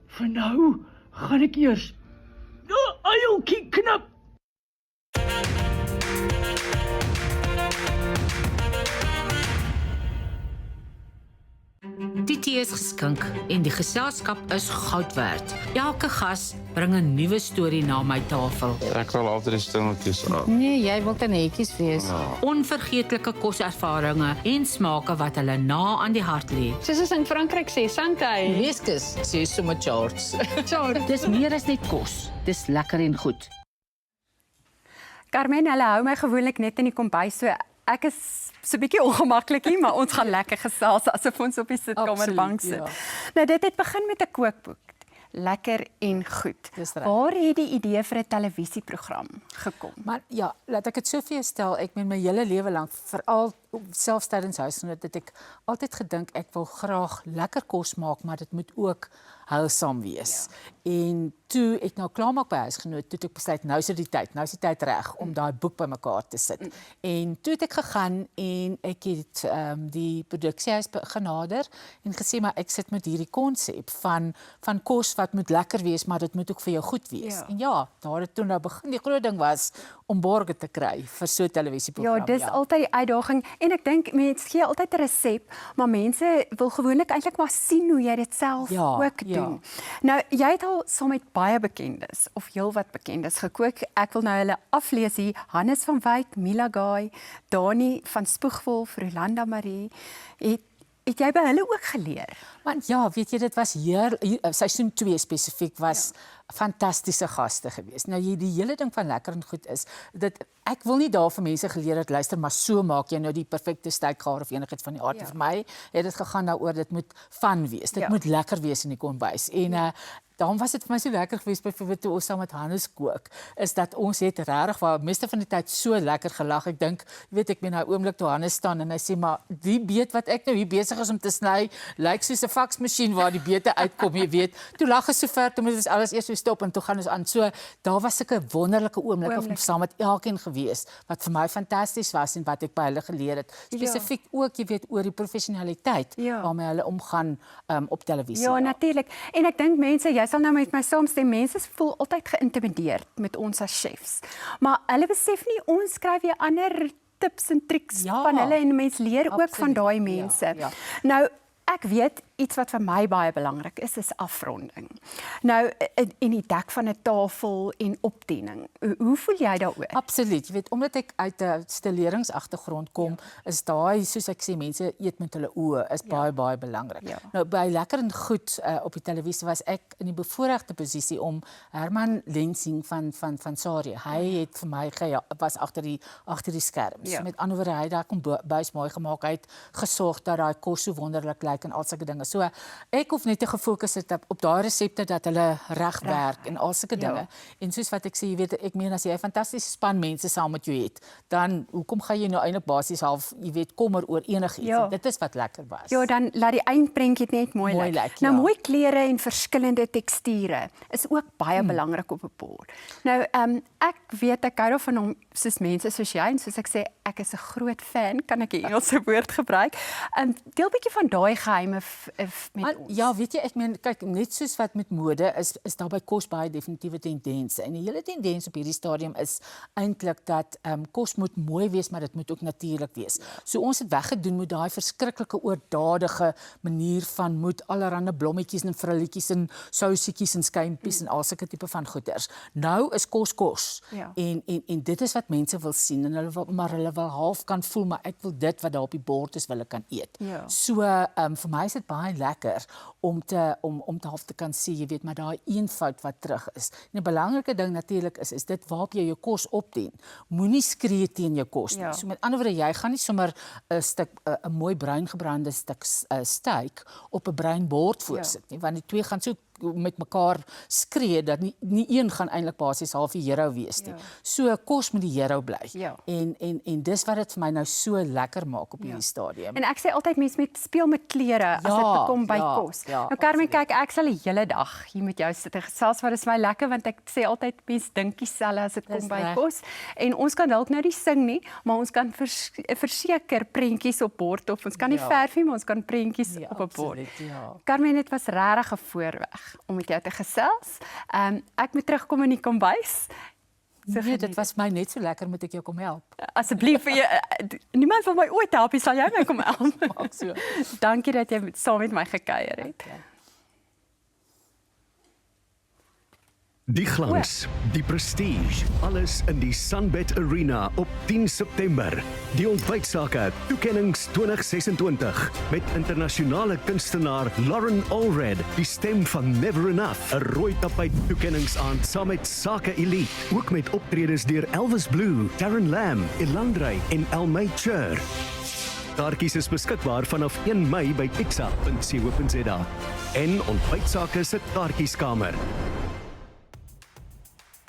Vir nou gaan ek eers 'n uiltjie knip. Die tee is geskink en die geselskap is goud werd. Elke gas bring 'n nuwe storie na my tafel. Ek wil altyd die stingeltjies aan. Nee, jy wil dan netjies wees. Onvergeetlike koservarings en smake wat hulle na aan die hart lê. Soos ons in Frankryk sê, santé. Weskus sê sommer charts. Dis meer as net kos. Dis lekker en goed. Carmen, hulle hou my gewoonlik net in die kombuis, so ek is so 'n bietjie ongemaklik hier, maar ons gaan lekker gesels asof ons op die sitkamerbank sit. Ja. Nou dit het begin met 'n kookboek. Lekker en goed. Waar het die idee vir 'n televisieprogram gekom? Maar ja, laat ek dit so vir jou stel, ek met my hele lewe lank, veral selfs tydens huisgenoot, het ek altyd gedink ek wil graag lekker kos maak, maar dit moet ook heilsaam wees. Ja. En toe ek nou klaar maak by huisgenoot, toe ek besluit nou is die tyd reg om daai boek bymekaar te sit. En toe het ek gegaan en ek het die produksiehuis genader en gesê maar ek sit met hierdie konsep van kos wat moet lekker wees, maar dit moet ook vir jou goed wees. Ja. En ja, daar het toe nou begin. Die groot ding was om borge te kry vir so 'n televisieprogram. Ja, dis altyd die uitdaging en ek dink mense gee altyd 'n resep, maar mense wil gewoonlik eintlik maar sien hoe jy dit self ook doen. Nou, jy het al saam met baie bekendes of heelwat bekendes gekook. Ek wil nou hulle aflees hier. Hannes van Wyk, Mila Gaai, Dani van Spoegwolf, Rolanda Marie. Het jy by hulle ook geleer? Want ja, weet jy, dit was hier seisoen 2 spesifiek was fantastiese gaste geweest. Nou die hele ding van lekker en goed is dat ek wil nie daar vir mense geleer het luister maar so maak jy nou die perfekte steakgaar of enigiets van die aard. Vir my het dit gegaan daaroor dit moet van wees. Dit moet lekker wees in die kombuis. En daarom was dit vir my so lekker geweest byvoorbeeld toe ons saam met Hannes kook, is dat ons het regtig waar meeste van die tyd so lekker gelag. Ek dink, jy weet ek ben nou oomblik toe Hannes staan en hy sê maar die beet wat ek nou hier besig is om te sny, lyk soos 'n faksmasjien waar die beete uitkom, jy weet. Toe lag ons so ver, toe moet ons alles eers so stop en toe gaan ons aan. So daar was sulke wonderlike oomblikke om saam met elkeen gewees wat vir my fantasties was en wat ek by hulle geleer het. Spesifiek ook, jy weet, oor die professionaliteit waarmee hulle omgaan op televisie. Ja, natuurlik. En ek dink mense, jy sal nou met my saamstem, mense voel altyd geïntimideerd met ons as chefs. Maar hulle besef nie ons skryf weer ander tips en triks van hulle en mens leer ook van daai mense. Nou ek weet iets wat vir my baie belangrik is afronding. Nou in die dek van 'n tafel en opdiening. Hoe voel jy daaroor? Absoluut. Jy weet, omdat ek uit 'n stileringsagtergrond kom, is daai, soos ek sê, mense eet met hulle oë is baie belangrik. Nou by Lekker en Goed op die televisie was ek in die bevoorregte posisie om Herman Lensing van Sarie. Hy het vir my was agter die skerms. So met ander woorde, hy het daar kom buis mooi gemaak, hy het gesorg dat daai kos so wonderlik lyk en al sulke dinge. So ek hoef net te gefokus het op daai resepte dat hulle reg werk en al sulke dinge. En soos wat ek sê, jy weet, ek meen as jy 'n fantastiese span mense saam met jou het, dan hoekom gaan jy nou eintlik basies half, jy weet, kommer oor enigiets. Dit is wat lekker was. Ja, dan laat die eindprentjie net mooi lyk. Nou mooi kleure en verskillende teksture is ook baie belangrik op 'n bord. Nou ek weet ek hou daarvan om soos mense soos jy en soos ek sê, ek is 'n groot fan, kan ek 'n Engelse woord gebruik. Deel 'n bietjie van daai geheime met ons. Ja, weet jy, ek meen, kyk, net soos wat met mode is daar by kos baie definitiewe tendense. En die hele tendens op hierdie stadium is eintlik dat kos moet mooi wees, maar dit moet ook natuurlik wees. So ons het weggedoen met daai verskriklike oordadige manier van moet allerlei blommetjies en vrulletjies en sousietjies en skyimpies en al sulke tipe van goeders. Nou is kos. En dit is wat mense wil sien en hulle wil half kan voel, maar ek wil dit wat daar op die bord is, wil ek kan eet. So vir my is dit baie lekker om te half te kan sê, jy weet, maar daai eenvoud wat terug is. En 'n belangrike ding natuurlik is dit waarop jy jou kos opdien. Moenie skree teen jou kos nie. So met ander woorde, jy gaan nie sommer 'n mooi bruin gebrande stuk steak op 'n bruin bord voorsit nie, want die twee gaan so met mekaar skree dat nie een gaan eintlik basies half die hero wees nie. So kos moet die hero bly. En dis wat dit vir my nou so lekker maak op hierdie stadium. En ek sê altyd mense moet speel met kleure as dit kom by kos. Nou Carmen, kyk, ek sal die hele dag hier met jou sit en gesels, wat is my lekker want ek sê altyd mense dink dieselfde as dit kom by kos. En ons kan dalk nou nie sing nie, maar ons kan verseker prentjies op bord of ons kan nie verf nie, maar ons kan prentjies op 'n bord. Carmen, dit was regtig 'n voorreg om met jou te gesels. Ek moet terugkom in die kombuis. Nee, dit was my net so lekker, moet ek jou kom help. Asseblief, niemand wil my ooit help, sal jy my kom help. Dankie dat jy saam met my gekuier het. Die glans, die prestige, alles in die Sunbet Arena op 10 September. Die ontbytsake toekennings 2026 met internasionale kunstenaar Lauren Allred, die stem van Never Enough, 'n rooi tapijt toekenningsaand saam met Sake Elite, ook met optredes deur Elvis Blue, Darren Lam, Elandrey en Elmay Chur. Kaartjies is beskikbaar vanaf 1 Mei by pixa.co.za en ontbytsake se kaartjieskamer.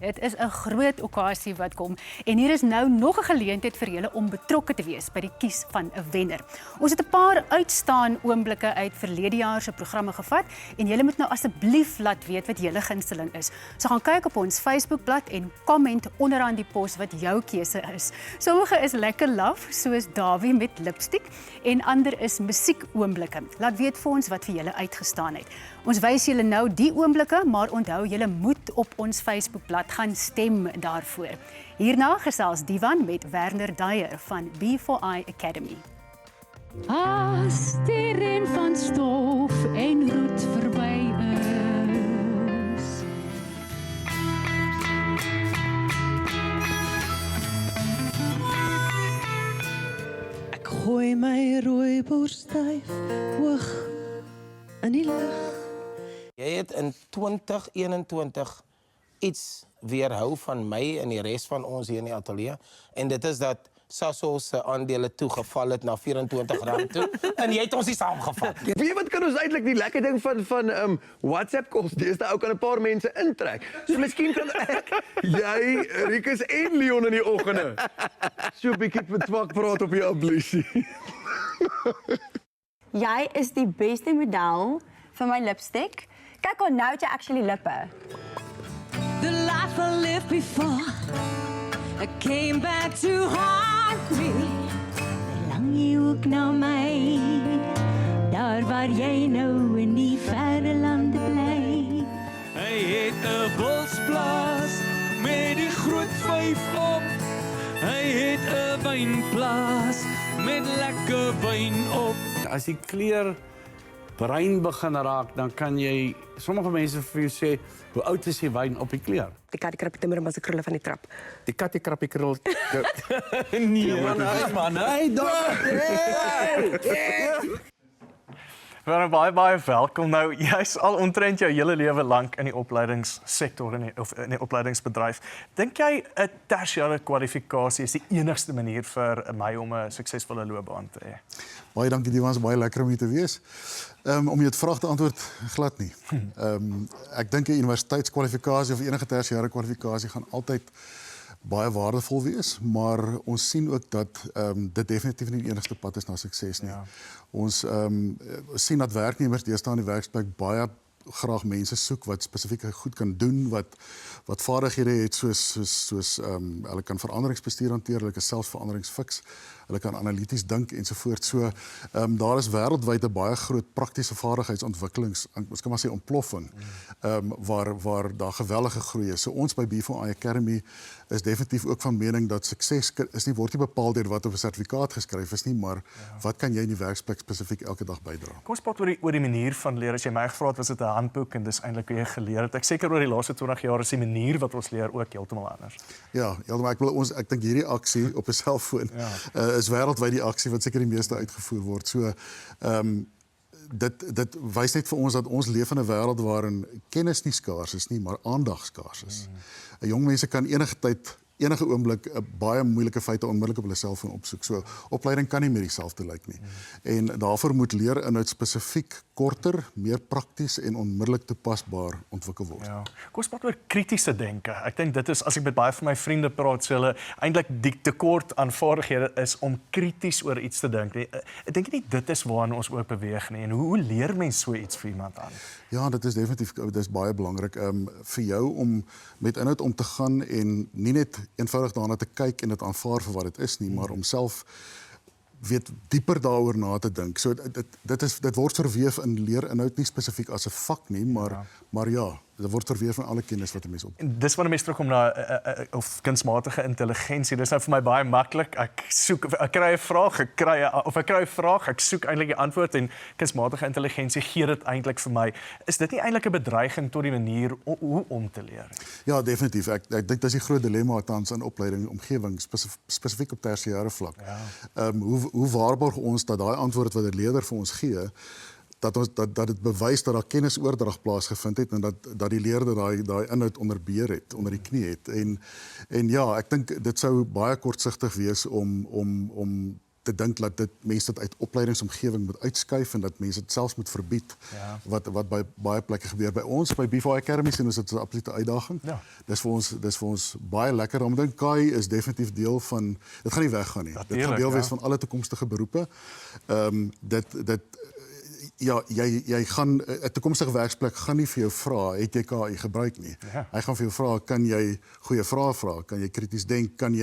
Dit is 'n groot okkasie wat kom en hier is nou nog 'n geleentheid vir julle om betrokke te wees by die kies van 'n wenner. Ons het 'n paar uitstaan oomblikke uit verlede jaar se programme gevat en julle moet nou asseblief laat weet wat julle gunsteling is. So gaan kyk op ons Facebookblad en komment onderaan die pos wat jou keuse is. Sommige is lekker laf soos Dawie met lipstick en ander is musiekoomblikke. Laat weet vir ons wat vir julle uitgestaan het. Ons wys julle nou die oomblikke, maar onthou julle moet op ons Facebookblad gaan stem daarvoor. Hierna gesels Divan met Werner Dyer van B4I Academy. As die reën van stof en roet verby is, ek gooi my rooibos styf hoog in die lug. Jy het in 2021 iets weerhou van my en die res van ons hier in die ateljee en dit is dat Sasso se aandele toegeval het na R24 toe en jy het ons nie saamgevat. Weet jy wat kan ons eintlik die lekker ding van WhatsApp calls deesdae ou kan 'n paar mense intrek. So miskien kan ek, jy, Rikus en Leon in die oggende so 'n bietjie met swak praat op die ablusie. Jy is die beste model vir my lipstick. Kyk hoe nou jy actually lippe. The life I lived before, I came back to haunt me. lang jy ook na my, daar waar jy nou in die verre lande bly. Hy het 'n bosplaas met die groot vyf op. Hy het 'n wynplaas met lekker wyn op. As die kleur bruin begin raak, dan kan jy, sommige mense vir jou sê, hoe oud is die wyn op die kleur? Die kat die krappie timmer maar se krulle van die trap. Die kat die krappie krul. Nee, man, hey, Baie welkom. Nou, jy's al omtrent jou hele lewe lank in die opleidingssektor of in die opleidingsbedryf. Dink jy 'n tersiêre kwalifikasie is die enigste manier vir my om 'n suksesvolle loopbaan te hê? Baie dankie, dit was baie lekker om hier te wees. Om jou vraag te antwoord, glad nie. Ek dink 'n universiteitskwalifikasie of enige tersiêre kwalifikasie gaan altyd baie waardevol wees, maar ons sien ook dat dit definitief nie die enigste pad is na sukses nie. Ja. Ons sien dat werknemers deesdae in die werksplek baie graag mense soek wat spesifiek goed kan doen, wat vaardighede het soos hulle kan veranderingsbestuur hanteer, hulle kan selfs veranderings fiks, hulle kan analities dink ensovoorts. So daar is wêreldwyd 'n baie groot praktiese vaardigheidsontwikkelings, ons kan maar sê ontploffing, waar daar geweldige groei is. So ons by B4I Academy is definitief ook van mening dat sukses word nie bepaal deur wat op 'n sertifikaat geskryf is nie, maar wat kan jy in die werksplek spesifiek elke dag bydra? Kom ons praat oor die manier van leer. As jy my gevra het, was dit 'n handboek en dis eintlik hoe jy geleer het. Ek seker oor die laaste 20 jaar is die manier wat ons leer ook heeltemal anders. Ja, ek dink hierdie aksie op 'n selfoon is wêreldwyd die aksie wat seker die meeste uitgevoer word. So dit wys net vir ons dat ons leef in 'n wêreld waarin kennis nie skaars is nie, maar aandag skaars is. Jong mense kan enige tyd, enige oomblik 'n baie moeilike feite onmiddellik op hulle selfoon opsoek. So opleiding kan nie meer dieselfde lyk nie. En daarvoor moet leerinhoud spesifiek korter, meer prakties en onmiddellik toepasbaar ontwikkel word. Ja. Kom ons praat oor kritiese denke. Ek dink dit is, as ek met baie van my vriende praat, sê hulle eintlik die tekort aan vaardighede is om krities oor iets te dink. Ek dink nie dit is waarna ons ook beweeg nie. En hoe leer mens so iets vir iemand aan? Ja, dit is definitief, dit is baie belangrik vir jou om met inhoud om te gaan en nie net eenvoudig daarna te kyk en dit aanvaar vir wat dit is nie, maar om self dieper daaroor na te dink. So dit word verweef in leerinhoud nie spesifiek as 'n vak nie, maar ja, dit word verweef van alle kennis wat 'n mens op. En dis wanneer mense terugkom na of kunsmatige intelligensie. Dis nou vir my baie maklik. Ek kry 'n vraag, ek kry 'n vraag, ek soek eintlik die antwoord en kunsmatige intelligensie gee dit eintlik vir my. Is dit nie eintlik 'n bedreiging tot die manier hoe om te leer? Ja, definitief. Ek dink dit is die groot dilemma tans in opleiding omgewing spesifiek op tersiêre vlak. Ja. Hoe waarborg ons dat daai antwoord wat 'n leerder vir ons gee, dat dit bewys dat daar kennisoordrag plaasgevind het en dat die leerder daai inhoud onder beheer het, onder die knie het. En ja, ek dink dit sou baie kortsigtig wees om te dink dat mense dit uit opleidingsomgewing moet uitskuif en dat mense dit selfs moet verbied, wat by baie plekke gebeur. By ons, by B4I Academy, sien ons dit 'n absolute uitdaging. Ja. Dis vir ons baie lekker. Om dink KAI is definitief deel van, dit gaan nie weggaan nie. Dit gaan deel wees van alle toekomstige beroepe. Ja, jy gaan 'n toekomstige werksplek gaan nie vir jou vra, het jy KI gebruik nie. Ja. Hy gaan vir jou vra, kan jy goeie vrae vra? Kan jy krities denk? Kan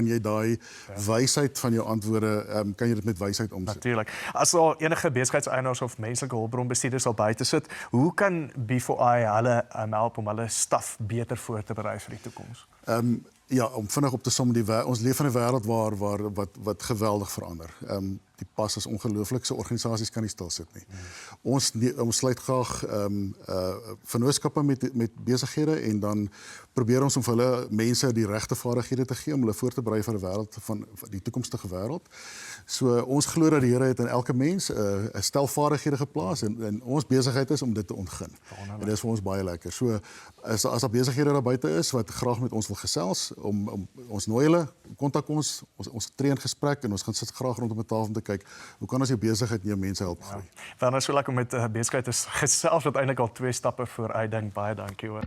jy daai wysheid van jou antwoorde, kan jy dit met wysheid omsit? Natuurlik. As al enige besigheidseienaars of menslike hulpbronbestuurders al buite sit, hoe kan B4I hulle help om hulle staf beter voor te berei vir die toekoms? Ja, om vinnig op te som, ons leef in 'n wêreld wat geweldig verander. Die pas is ongelooflik, so organisasies kan nie stil sit nie. Ons sluit graag vennootskappe met besighede en dan probeer ons om vir hulle mense die regte vaardighede te gee om hulle voor te berei vir 'n wêreld van die toekomstige wêreld. So ons glo dat die Here het in elke mens 'n stel vaardighede geplaas en ons besigheid is om dit te ontgin. En dit is vir ons baie lekker. So as daar besighede daar buite is wat graag met ons wil gesels, om ons nooi hulle, kontak ons tree in gesprek en ons gaan sit graag rondom 'n tafel om te kyk hoe kan ons jou besigheid en jou mense help groei. Ja. Nou so lekker met besigheid is gesels wat eintlik al 2 stappe vooruit dink. Baie dankie hoor.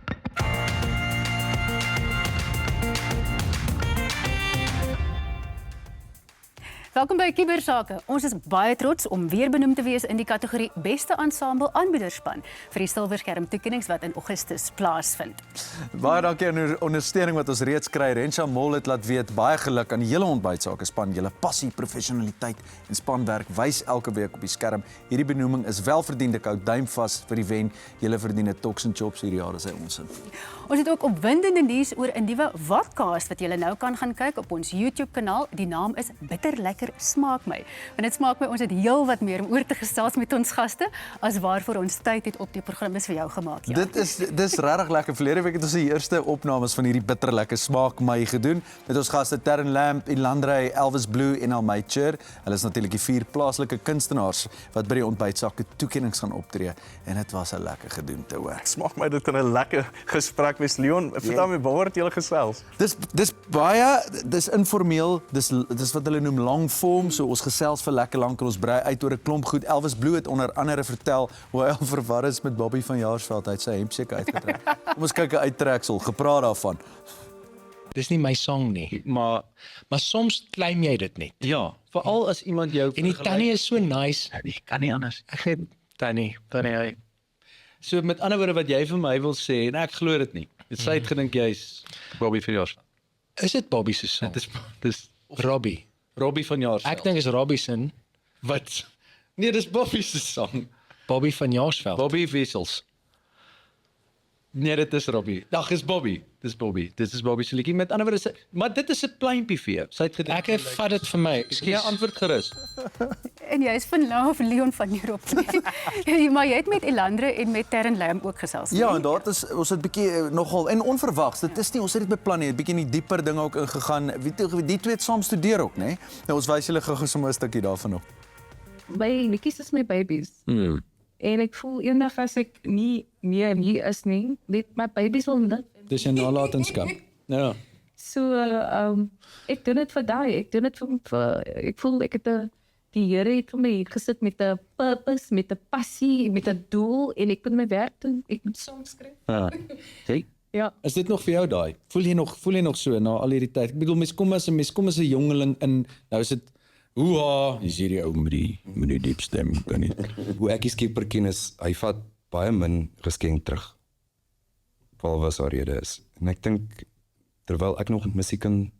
Welkom by Kibersake. Ons is baie trots om weer benoem te wees in die kategorie Beste Ensemble Aanbiederspan vir die Silverskerm toekennings wat in Augustus plaasvind. Baie dankie aan die ondersteuning wat ons reeds kry. Rensha Mol het laat weet, baie geluk aan die hele ontbytsake span. Julle passie, professionaliteit en spanwerk wys elke week op die skerm. Hierdie benoeming is welverdiend. Ek hou duim vas vir die wen. Julle verdien 'n Toks en Chops hierdie jaar, is hy ons in. Ons het ook opwindende nuus oor 'n nuwe vodcast wat julle nou kan gaan kyk op ons YouTube-kanaal. Die naam is Bitter Lekker Smaak My. Want dit smaak my ons het heel wat meer om oor te gesels met ons gaste as waarvoor ons tyd het op die program is vir jou gemaak. Ja. Dis regtig lekker. Verlede week het ons die eerste opnames van hierdie Bitter Lekker Smaak My gedoen met ons gaste Terren Lamb, Ilandrey, Elvis Blue en Almay Chur. Hulle is natuurlik die 4 plaaslike kunstenaars wat by die ontbytsake toekennings gaan optree en dit was 'n lekker gedoente hoor. Smaak my dit in 'n lekker gesprek met Leon. Vertel my waar het julle gesels? Dis baie, dis informeel, dis wat hulle noem long form, so ons gesels vir lekker lank en ons brei uit oor 'n klomp goed. Elvis Blue het onder andere vertel hoe hy al verwar is met Bobby van Jaarsveld, hy het sy hemp seker uitgetrek. Kom ons kyk 'n uittreksel, gepraat daarvan. Dis nie my song nie, maar soms claim jy dit net. Ja, veral as iemand jou en die tannie is so nice. Ek kan nie anders. Ek het tannie. So met ander woorde wat jy vir my wil sê, en ek glo dit nie. Sy het gedink jy's Bobby van Jaarsveld. Is dit Bobby se song? Dis Robbie. Robbie van Jaarsveld. Ek dink is Robbie se. Wat? Nee, dis Bobby se song. Bobby van Jaarsveld. Bobby Wessels. Nee, dit is Robbie. Dag is Bobby. Dis Bobby. Dit is Bobby se liedjie. Met ander woorde, maar dit is 'n pleintjie vir jou. Sy het gedink. Ek vat dit vir my. Gee antwoord gerus. En jy is van Leon van hierop. Maar jy het met Ilandrey en met Terren Lamb ook gesels. Ja, en daar is ons het bietjie nogal en onverwags. Dit is nie ons het dit beplan nie. 'n Bietjie in die dieper dinge ook ingegaan. Die twee het saam studeer ook, né? Nou ons wys julle gou sommer 'n stukkie daarvan op. My liedjies is my babies. En ek voel eendag as ek nie meer hier is nie, net my babies wil dit. Dis 'n nalatenskap. Ja. So ek doen dit vir daai. Ek doen dit vir ek voel ek het die Here het vir my hier gesit met 'n purpose, met 'n passie, met 'n doel en ek moet my werk doen. Ek moet songs skryf. Ja. Sê? Ja. Is dit nog vir jou daai? Voel jy nog so na al hierdie tyd? Ek bedoel mens kom as 'n jongeling in, nou is dit is hierdie ou met die diep stem, kan nie. Hoe ek die skepper ken is, hy vat baie min geskenk terug. Behalwe as daar rede is. En ek dink, terwyl ek nog musiek kan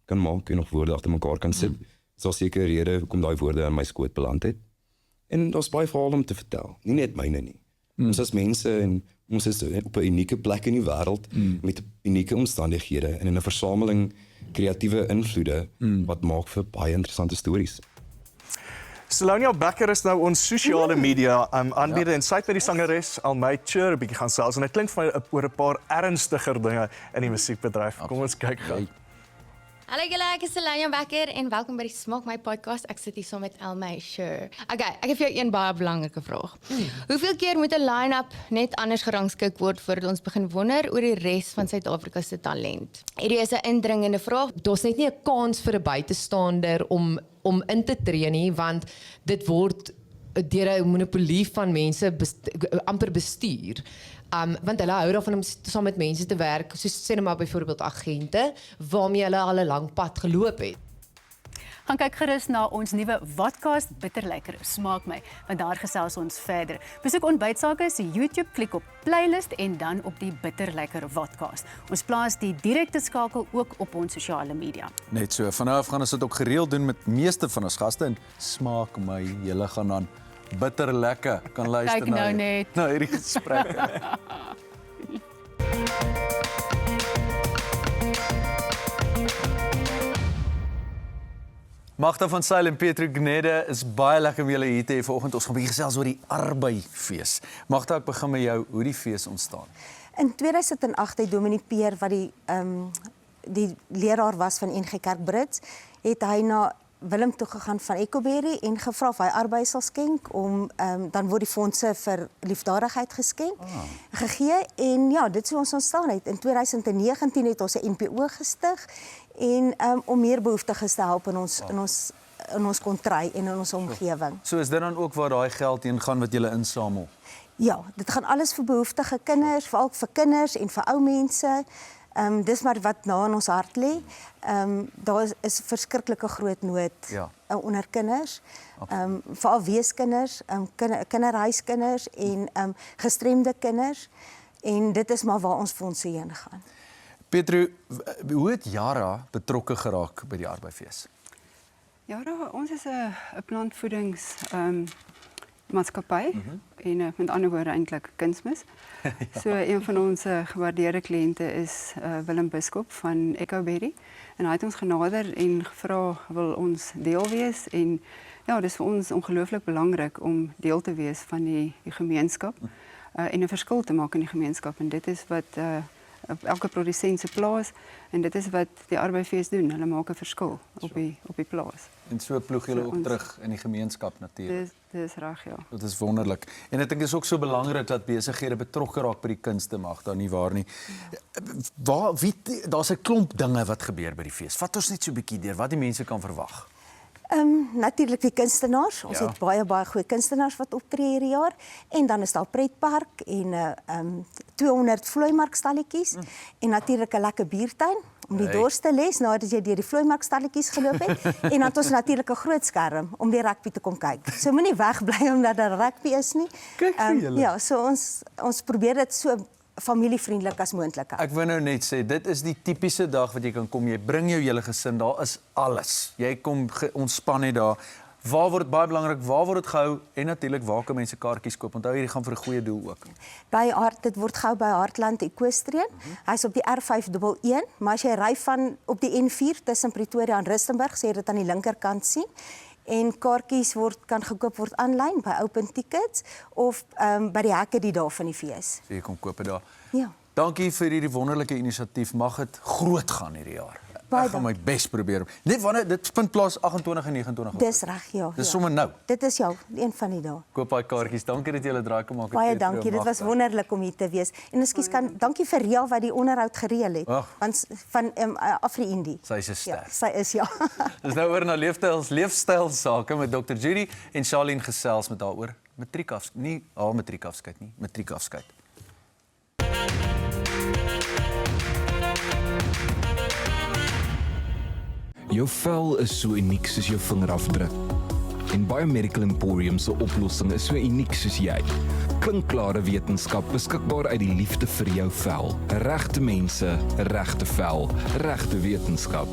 maak en nog woorde agter mekaar kan sit, is daar seker rede hoekom daai woorde in my skoot beland het. En daar's baie verhale om te vertel, nie net myne nie. Ons as mense en ons is op 'n unieke plek in die wêreld met unieke omstandighede en in 'n versameling kreatiewe invloede wat maak vir baie interessante stories. Salonia Becker is nou ons sosiale media aanbieder en sy het met die sangeres Almay Chur 'n bietjie gaan gesels en dit klink vir my oor 'n paar ernstiger dinge in die musiekbedryf. Kom ons kyk gou. Hallo julle, ek is Salonia Becker en welkom by die Smaak My podcast. Ek sit hier saam met Almay Chur. Okay, ek het vir jou een baie belangrike vraag. Hoeveel keer moet 'n line-up net anders gerangskik word voordat ons begin wonder oor die res van Suid-Afrika se talent? Hierdie is 'n indringende vraag. Daar's net nie 'n kans vir 'n buitestander om in te tree nie, want dit word deur 'n monopolie van mense amper bestuur. Want hulle hou daarvan om saam met mense te werk, soos sê nou maar byvoorbeeld agente, waarmee hulle al 'n lang pad geloop het. Gaan kyk gerus na ons nuwe vodcast Bitter Lekker Smaak My, want daar gesels ons verder. Besoek Ontbytsake se YouTube, klik op playlist en dan op die Bitter Lekker vodcast. Ons plaas die direkte skakel ook op ons sosiale media. Net so, van nou af gaan ons dit ook gereeld doen met meeste van ons gaste en Smaak My, julle gaan dan bitter lekker kan luister Kyk nou net. na hierdie gesprek. Magda van Sail en Petro Gnede, is baie lekker om julle hier te hê vanoggend. Ons gaan 'n bietjie gesels oor die Arbei-fees. Magda, ek begin met jou, hoe die fees ontstaan. In 2008 het Dominee Peer wat die leraar was van NG Kerk Brits, het hy na Willem toe gegaan van Ecoberry en gevra of hy arbei sal skenk om dan word die fondse vir liefdadigheid geskenk gegee en ja, dit sou ons ontstaan het. In 2019 het ons 'n NPO gestig en om meer behoeftiges te help in ons kontry en in ons omgewing. So is dit dan ook waar daai geld heen gaan wat julle insamel? Ja, dit gaan alles vir behoeftige kinders, veral vir kinders en vir ou mense. Dis maar wat na in ons hart lê. Daar is verskriklike groot nood onder kinders. Veral weeskinders, kinderhuiskinders en gestremde kinders. En dit is maar waar ons fondse heen gaan. Petro, hoe het Yara betrokke geraak by die Arbeidsfees? Yara, ons is 'n plantvoedings maatskappy en met ander woorde eintlik kunsmis. So een van ons gewaardeerde kliënte is Willem Biskop van Ecoberry en hy het ons genader en gevra wil ons deel wees en ja, dis vir ons ongelooflik belangrik om deel te wees van die gemeenskap en 'n verskil te maak in die gemeenskap en dit is wat op elke produsent se plaas en dit is wat die Arbeidsfees doen. Hulle maak 'n verskil op die plaas. En so ploeg julle ook terug in die gemeenskap natuurlik. Dis reg, ja. Dit is wonderlik. En ek dink dit is ook so belangrik dat besighede betrokke raak by die kunste mag, dan nie waar nie. Daar's 'n klomp dinge wat gebeur by die fees. Vat ons net so 'n bietjie deur wat die mense kan verwag. Natuurlik die kunstenaars. Ons het baie goeie kunstenaars wat optree hierdie jaar en dan is daar pretpark en 200 vlooimarkstalletjies en natuurlik 'n lekker biertuin om die dors te les nadat jy deur die vlooimarkstalletjies geloop het en dan het ons natuurlik 'n groot skerm om die rugby te kom kyk. So moenie wegbly omdat daar rugby is nie. Kyk vir julle. Ja, so ons probeer dit so familievriendelik as moontlik. Ek wil nou net sê, dit is die tipiese dag wat jy kan kom. Jy bring jou hele gesin, daar is alles. Jy kom ontspan net daar. Waar word baie belangrik, waar word dit gehou en natuurlik waar kan mense kaartjies koop? Onthou hierdie gaan vir 'n goeie doel ook. Dit word gehou by Hartland Equestrian. Hy's op die R511, maar as jy ry van op die N4 tussen Pretoria en Rustenburg, sê jy dit aan die linkerkant sien. En kaartjies kan gekoop word aanlyn by OpenTickets of by die hekke die dae van die fees. So jy kom koop daar. Ja. Dankie vir hierdie wonderlike inisiatief. Mag dit groot gaan hierdie jaar. Ek gaan my bes probeer. Net wanneer dit vind plaas 28 en 29. Dis reg, ja. Dis sommer nou. Dit is een van die dae. Koop daai kaartjies. Dankie dat jy hulle draai kom maak. Baie dankie. Dit was wonderlik om hier te wees. En ekskuus dankie vir Ria wat die onderhoud gereël het. Van Afri-Indi. Sy is 'n ster. Ja, sy is ja. Dis nou oor na leefstylsake met Dr. Judy en Charlene gesels met daaroor matriekafskeid. Nie haar matriekafskeid nie, matriekafskeid. Jou vel is so uniek soos jou vingerafdruk. En Biomedical Emporium se oplossing is so uniek soos jy. Klinkklare wetenskap beskikbaar uit die liefde vir jou vel. Regte mense, regte vel, regte wetenskap.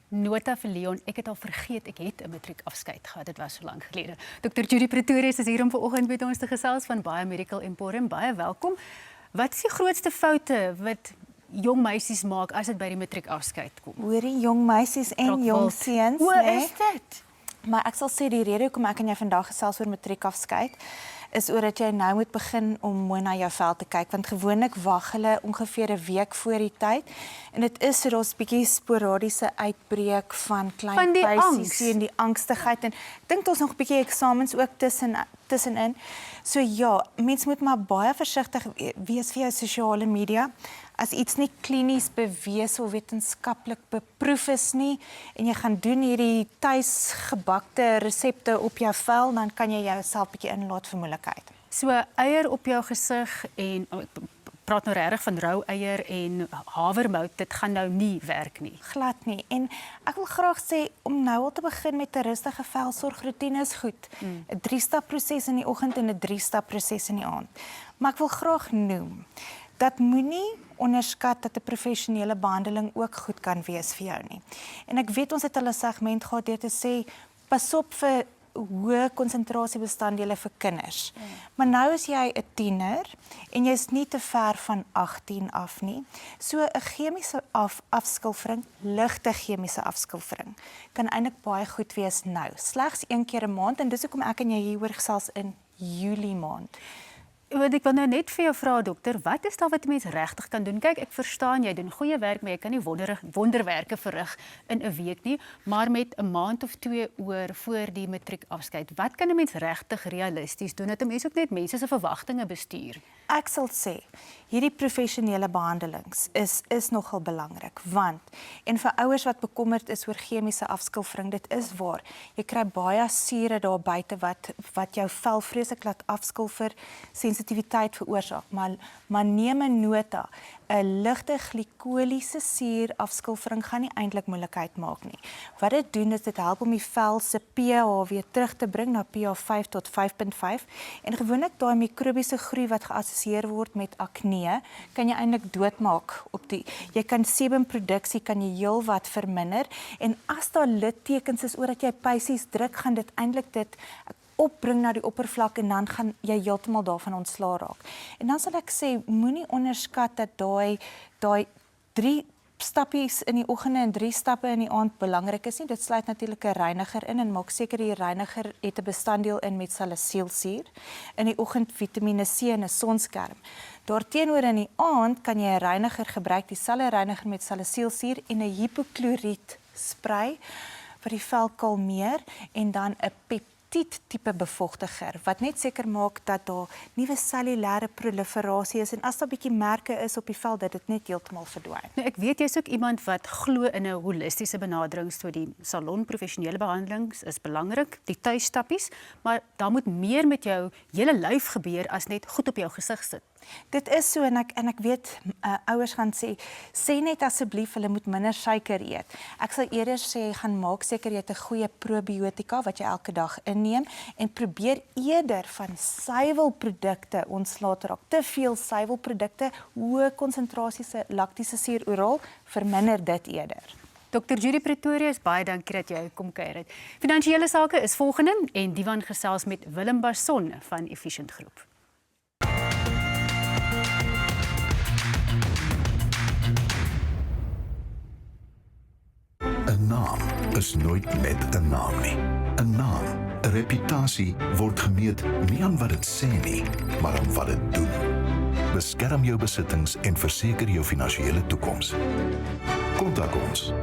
Nota vir Leon, ek het al vergeet ek het 'n matriekafskeid gehad. Dit was so lank gelede. Dr. Judy Pretorius is hier om vanoggend met ons te gesels van Biomedical Emporium. Baie welkom. Wat is die grootste foute wat jong meisies maak as dit by die matriekafskeid kom? Hoorie, jong meisies en jong seuns, Hoe is dit? Maar ek sal sê die rede hoekom ek en jy vandag gesels oor matriekafskeid is oordat jy nou moet begin om mooi na jou vel te kyk, want gewoonlik wag hulle ongeveer 'n week voor die tyd en dit is so daar's 'n bietjie sporadiese uitbreek van klein pieisies en die angstigheid en ek dink daar's nog 'n bietjie eksamens ook tussenin. So ja, mens moet maar baie versigtig wees vir jou sosiale media. As iets nie klinies bewese of wetenskaplik beproef is nie en jy gaan doen hierdie tuisgebakte resepte op jou vel, dan kan jy jouself 'n bietjie inlaat vir moeilikheid. So eier op jou gesig en ek praat nou regtig van rou eier en havermout, dit gaan nou nie werk nie. Glad nie. En ek wil graag sê om nou al te begin met 'n rustige velsorgroetine is goed. 'n 3-stap proses in die oggend en 'n 3-stap proses in die aand. Maar ek wil graag noem dat moenie onderskat dat 'n professionele behandeling ook goed kan wees vir jou nie. En ek weet ons het al 'n segment gehad deur te sê pas op vir hoë konsentrasiebestanddele vir kinders. Maar nou is jy 'n tiener en jy's nie te ver van 18 af nie. So 'n chemiese afskilfering, ligte chemiese afskilfering kan eintlik baie goed wees nou. Slegs 1 keer 'n maand en dis hoekom ek en jy hieroor gesels in Julie maand. Ek wil nou net vir jou vra dokter, wat is daar wat 'n mens regtig kan doen? Kyk, ek verstaan jy doen goeie werk, maar jy kan nie wonderwerke verrig in 'n week nie, maar met 'n maand of 2 oor voor die matriekafskeid. Wat kan 'n mens regtig realisties doen dat 'n mens ook net mense se verwagtinge bestuur? Ek sal sê, hierdie professionele behandelings is nogal belangrik, want en vir ouers wat bekommerd is oor chemiese afskilfering, dit is waar. Jy kry baie sure daar buite wat jou vel vreeslik laat afskilfer, sensitiwiteit veroorsaak, maar neem 'n nota. 'n Ligte glikoliese suurafskilfering gaan nie eintlik moeilikheid maak nie. Wat dit doen is dit help om die vel se pH weer terug te bring na pH 5 tot 5.5 en gewoonlik daai mikrobiese groei wat geassosieer word met akne, kan jy eintlik doodmaak op die. Jy kan sebumproduksie kan jy heelwat verminder en as daar littekens is oor dat jy pysies druk, gaan dit eintlik dit opbring na die oppervlak en dan gaan jy heeltemal daarvan ontslaa raak. En dan sal ek sê, moenie onderskat dat daai 3 stappies in die oggende en 3 stappe in die aand belangrik is nie. Dit sluit natuurlik 'n reiniger in en maak seker die reiniger het 'n bestanddeel in met salicylsuur. In die oggend Vitamiene C en 'n sonskerm. Daarteenoor in die aand kan jy 'n reiniger gebruik, dieselfde reiniger met salicylsuur en 'n hipokloriet spray wat die vel kalmeer en dan 'n tipe bevochtiger, wat net seker maak dat daar nuwe cellulêre proliferasie is en as daar bietjie merke is op die vel, dat dit net heeltemal verdwyn. Nou, ek weet jy's ook iemand wat glo in 'n holistiese benadering, so die salon professionele behandelings is belangrik, die tuisstappies, maar daar moet meer met jou hele lyf gebeur as net goed op jou gesig sit. Dit is so en ek weet ouers gaan sê net asseblief hulle moet minder suiker eet. Ek sal eerder sê gaan maak seker jy het 'n goeie probiotika wat jy elke dag inneem en probeer eerder van suiwelprodukte ontslae te raak. Te veel suiwelprodukte, hoë konsentrasies laktiese suur oral, verminder dit eerder. Dr. Judy Pretorius, baie dankie dat jy kom kuier het. Finansiële sake is volgende en Diwan gesels met Willem Basson van Efficient Groep. 'n naam is nooit net 'n naam nie. 'n naam, 'n reputasie word gemeet nie aan wat dit sê nie, maar aan wat dit doen. Beskerm jou besittings en verseker jou finansiële toekoms. Kontak ons.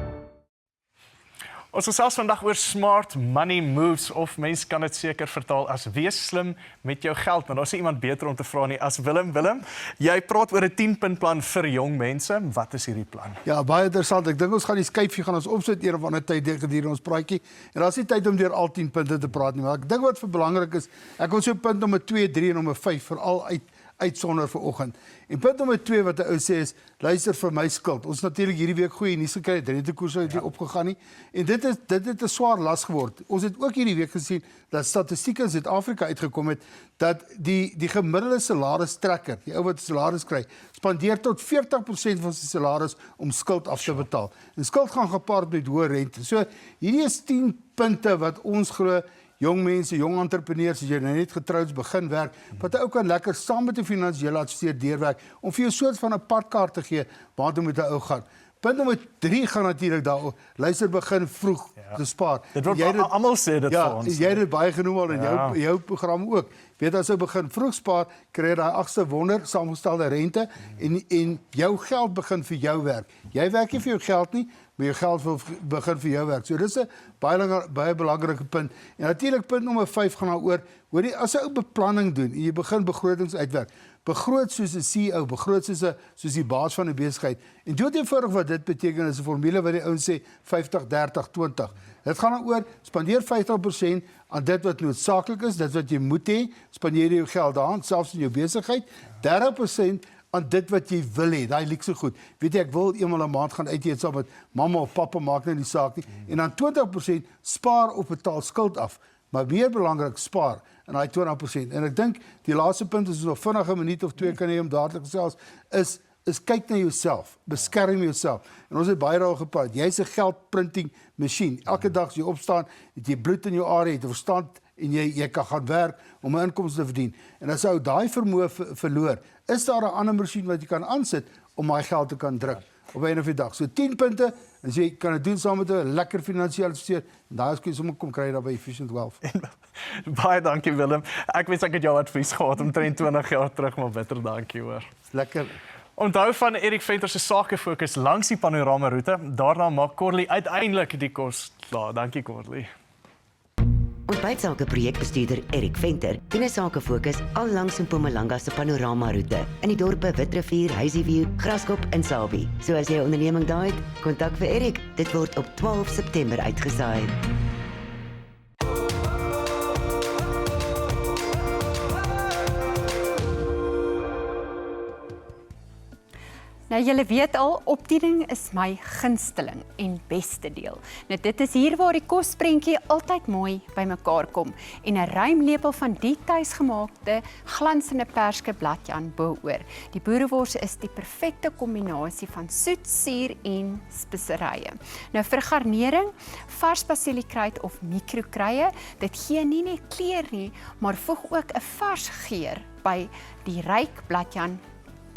Ons gesels vandag oor smart money moves, of mens kan dit seker vertaal as wees slim met jou geld, maar daar is iemand beter om te vra nie as Willem. Willem, jy praat oor 'n 10-punt plan vir jong mense. Wat is hierdie plan? Ja, baie interessant. Ek dink ons gaan die skyfie gaan ons opsit een of ander tyd gedurende ons praatjie. En daar's nie tyd om deur al 10 punte te praat nie, maar ek dink wat vir belangrik is, ek wil so punt nommer 2, 3 en nommer 5 veral uitsonder vir oggend. En punt nommer 2 wat 'n ou sê is, luister vir my skuld. Ons natuurlik hierdie week goeie nuus gekry, die rentekoerse het nie opgegaan nie. En dit het 'n swaar las geword. Ons het ook hierdie week gesien dat statistieke in Suid-Afrika uitgekom het dat die gemiddelde salaristrekker, die ou wat salaris kry, spandeer tot 40% van sy salaris om skuld af te betaal. En skuld gaan gepaard met hoë rente. So hierdie is 10 punte wat ons glo jong mense, jong entrepreneurs, as jy net getroud begin werk, wat ou kan lekker saam met 'n finansiële adviseur deurwerk om vir jou 'n soort van 'n padkaart te gee waartoe moet 'n ou gaan. Punt nommer 3 gaan natuurlik daaroor, luister, begin vroeg te spaar. Dit word almal sê dit vir ons. Ja, jy het dit baie genoem al in jou program ook. Weet as jy begin vroeg spaar, kry jy daai 8ste wonder saamgestelde rente en jou geld begin vir jou werk. Jy werk nie vir jou geld nie, maar jou geld wil begin vir jou werk. So dis 'n baie belangrike punt. En natuurlik punt nommer 5 gaan daaroor, hoorie, as jy 'n beplanning doen en jy begin begrotings uitwerk, begroot soos 'n CEO, begroot soos die baas van 'n besigheid. En dood eenvoudig wat dit beteken is 'n formule wat die ouens sê 50 30 20. Dit gaan daaroor, spandeer 50% aan dit wat noodsaaklik is, dit wat jy moet hê, spandeer jy jou geld daaraan, selfs in jou besigheid. 30% aan dit wat jy wil hê, daai luukse goed. Weet jy, ek wil eenmal 'n maand gaan uit eet saam met mamma of pappa, maak nou nie saak nie. En dan 20% spaar of betaal skuld af. Maar meer belangrik, spaar in daai 20%. En ek dink die laaste punt is nog vinnig 'n minuut of 2 kan jy om dadelik gesels is kyk na jouself, beskerm jouself. En ons het baie daaroor gepraat. Jy's 'n geldprinting masjien. Elke dag as jy opstaan, het jy bloed in jou are, het verstand en jy kan gaan werk om 'n inkomste te verdien. En as jy daai vermoë verloor, is daar 'n ander masjien wat jy kan aansit om daai geld te kan druk op 'n of 'n dag. So 10 punte, en jy kan dit doen saam met 'n lekker finansiële adviseur. En daai is sommer kom kry daar by Efficient Wealth. Baie dankie Willem. Ek wens ek het jou advies gehad om 23 jaar terug, maar bitter dankie hoor. Lekker. Onthou van Erik Venter se sake fokus langs die panorama roete. Daarna maak Corley uiteindelik die kos klaar. Dankie Corley. Ontbytsake projekbestuurder Erik Venter doen 'n sakefokus al langs Mpumalanga se panorama roete in die dorpe Witrifuur, Hazyview, Graskop en Sabie. So as jy 'n onderneming daar het, kontak vir Erik. Dit word op 12 September uitgesaai. Nou julle weet al, opdiening is my gunsteling en beste deel. Nou dit is hier waar die kosprentjie altyd mooi bymekaar kom en 'n ruim lepel van die tuisgemaakte glansende perske bladjan bo-oor. Die boerewors is die perfekte kombinasie van soet, suur en speserye. Nou vir garnering, vars basiliekruid of mikrokruie, dit gee nie net kleur nie, maar voeg ook 'n vars geur by die ryk bladjan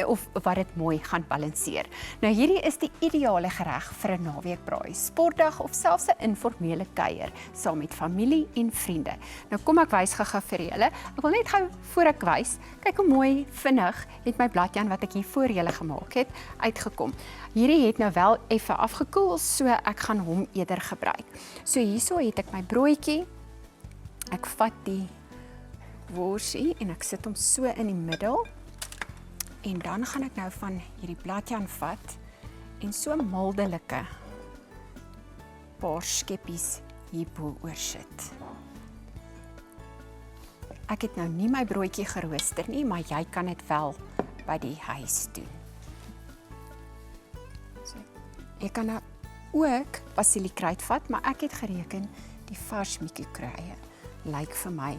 of wat dit mooi gaan balanseer. Nou hierdie is die ideale gereg vir 'n naweekbraai, sportdag of selfs 'n informele kuier saam met familie en vriende. Nou kom ek wys gou vir julle. Ek wil net gou voor ek wys, kyk hoe mooi vinnig het my bladjan wat ek hier voor julle gemaak het uitgekom. Hierdie het nou wel effe afgekoel, so ek gaan hom eerder gebruik. So hierso het ek my broodjie. Ek vat die worsie en ek sit hom so in die middel. En dan gaan ek nou van hierdie bladjan vat en so mildelike paar skeppies hierbo oor sit. Ek het nou nie my broodjie gerooster nie, maar jy kan dit wel by die huis doen. So, jy kan nou ook basiliekruid vat, maar ek het gereken die vars mikrokruie lyk vir my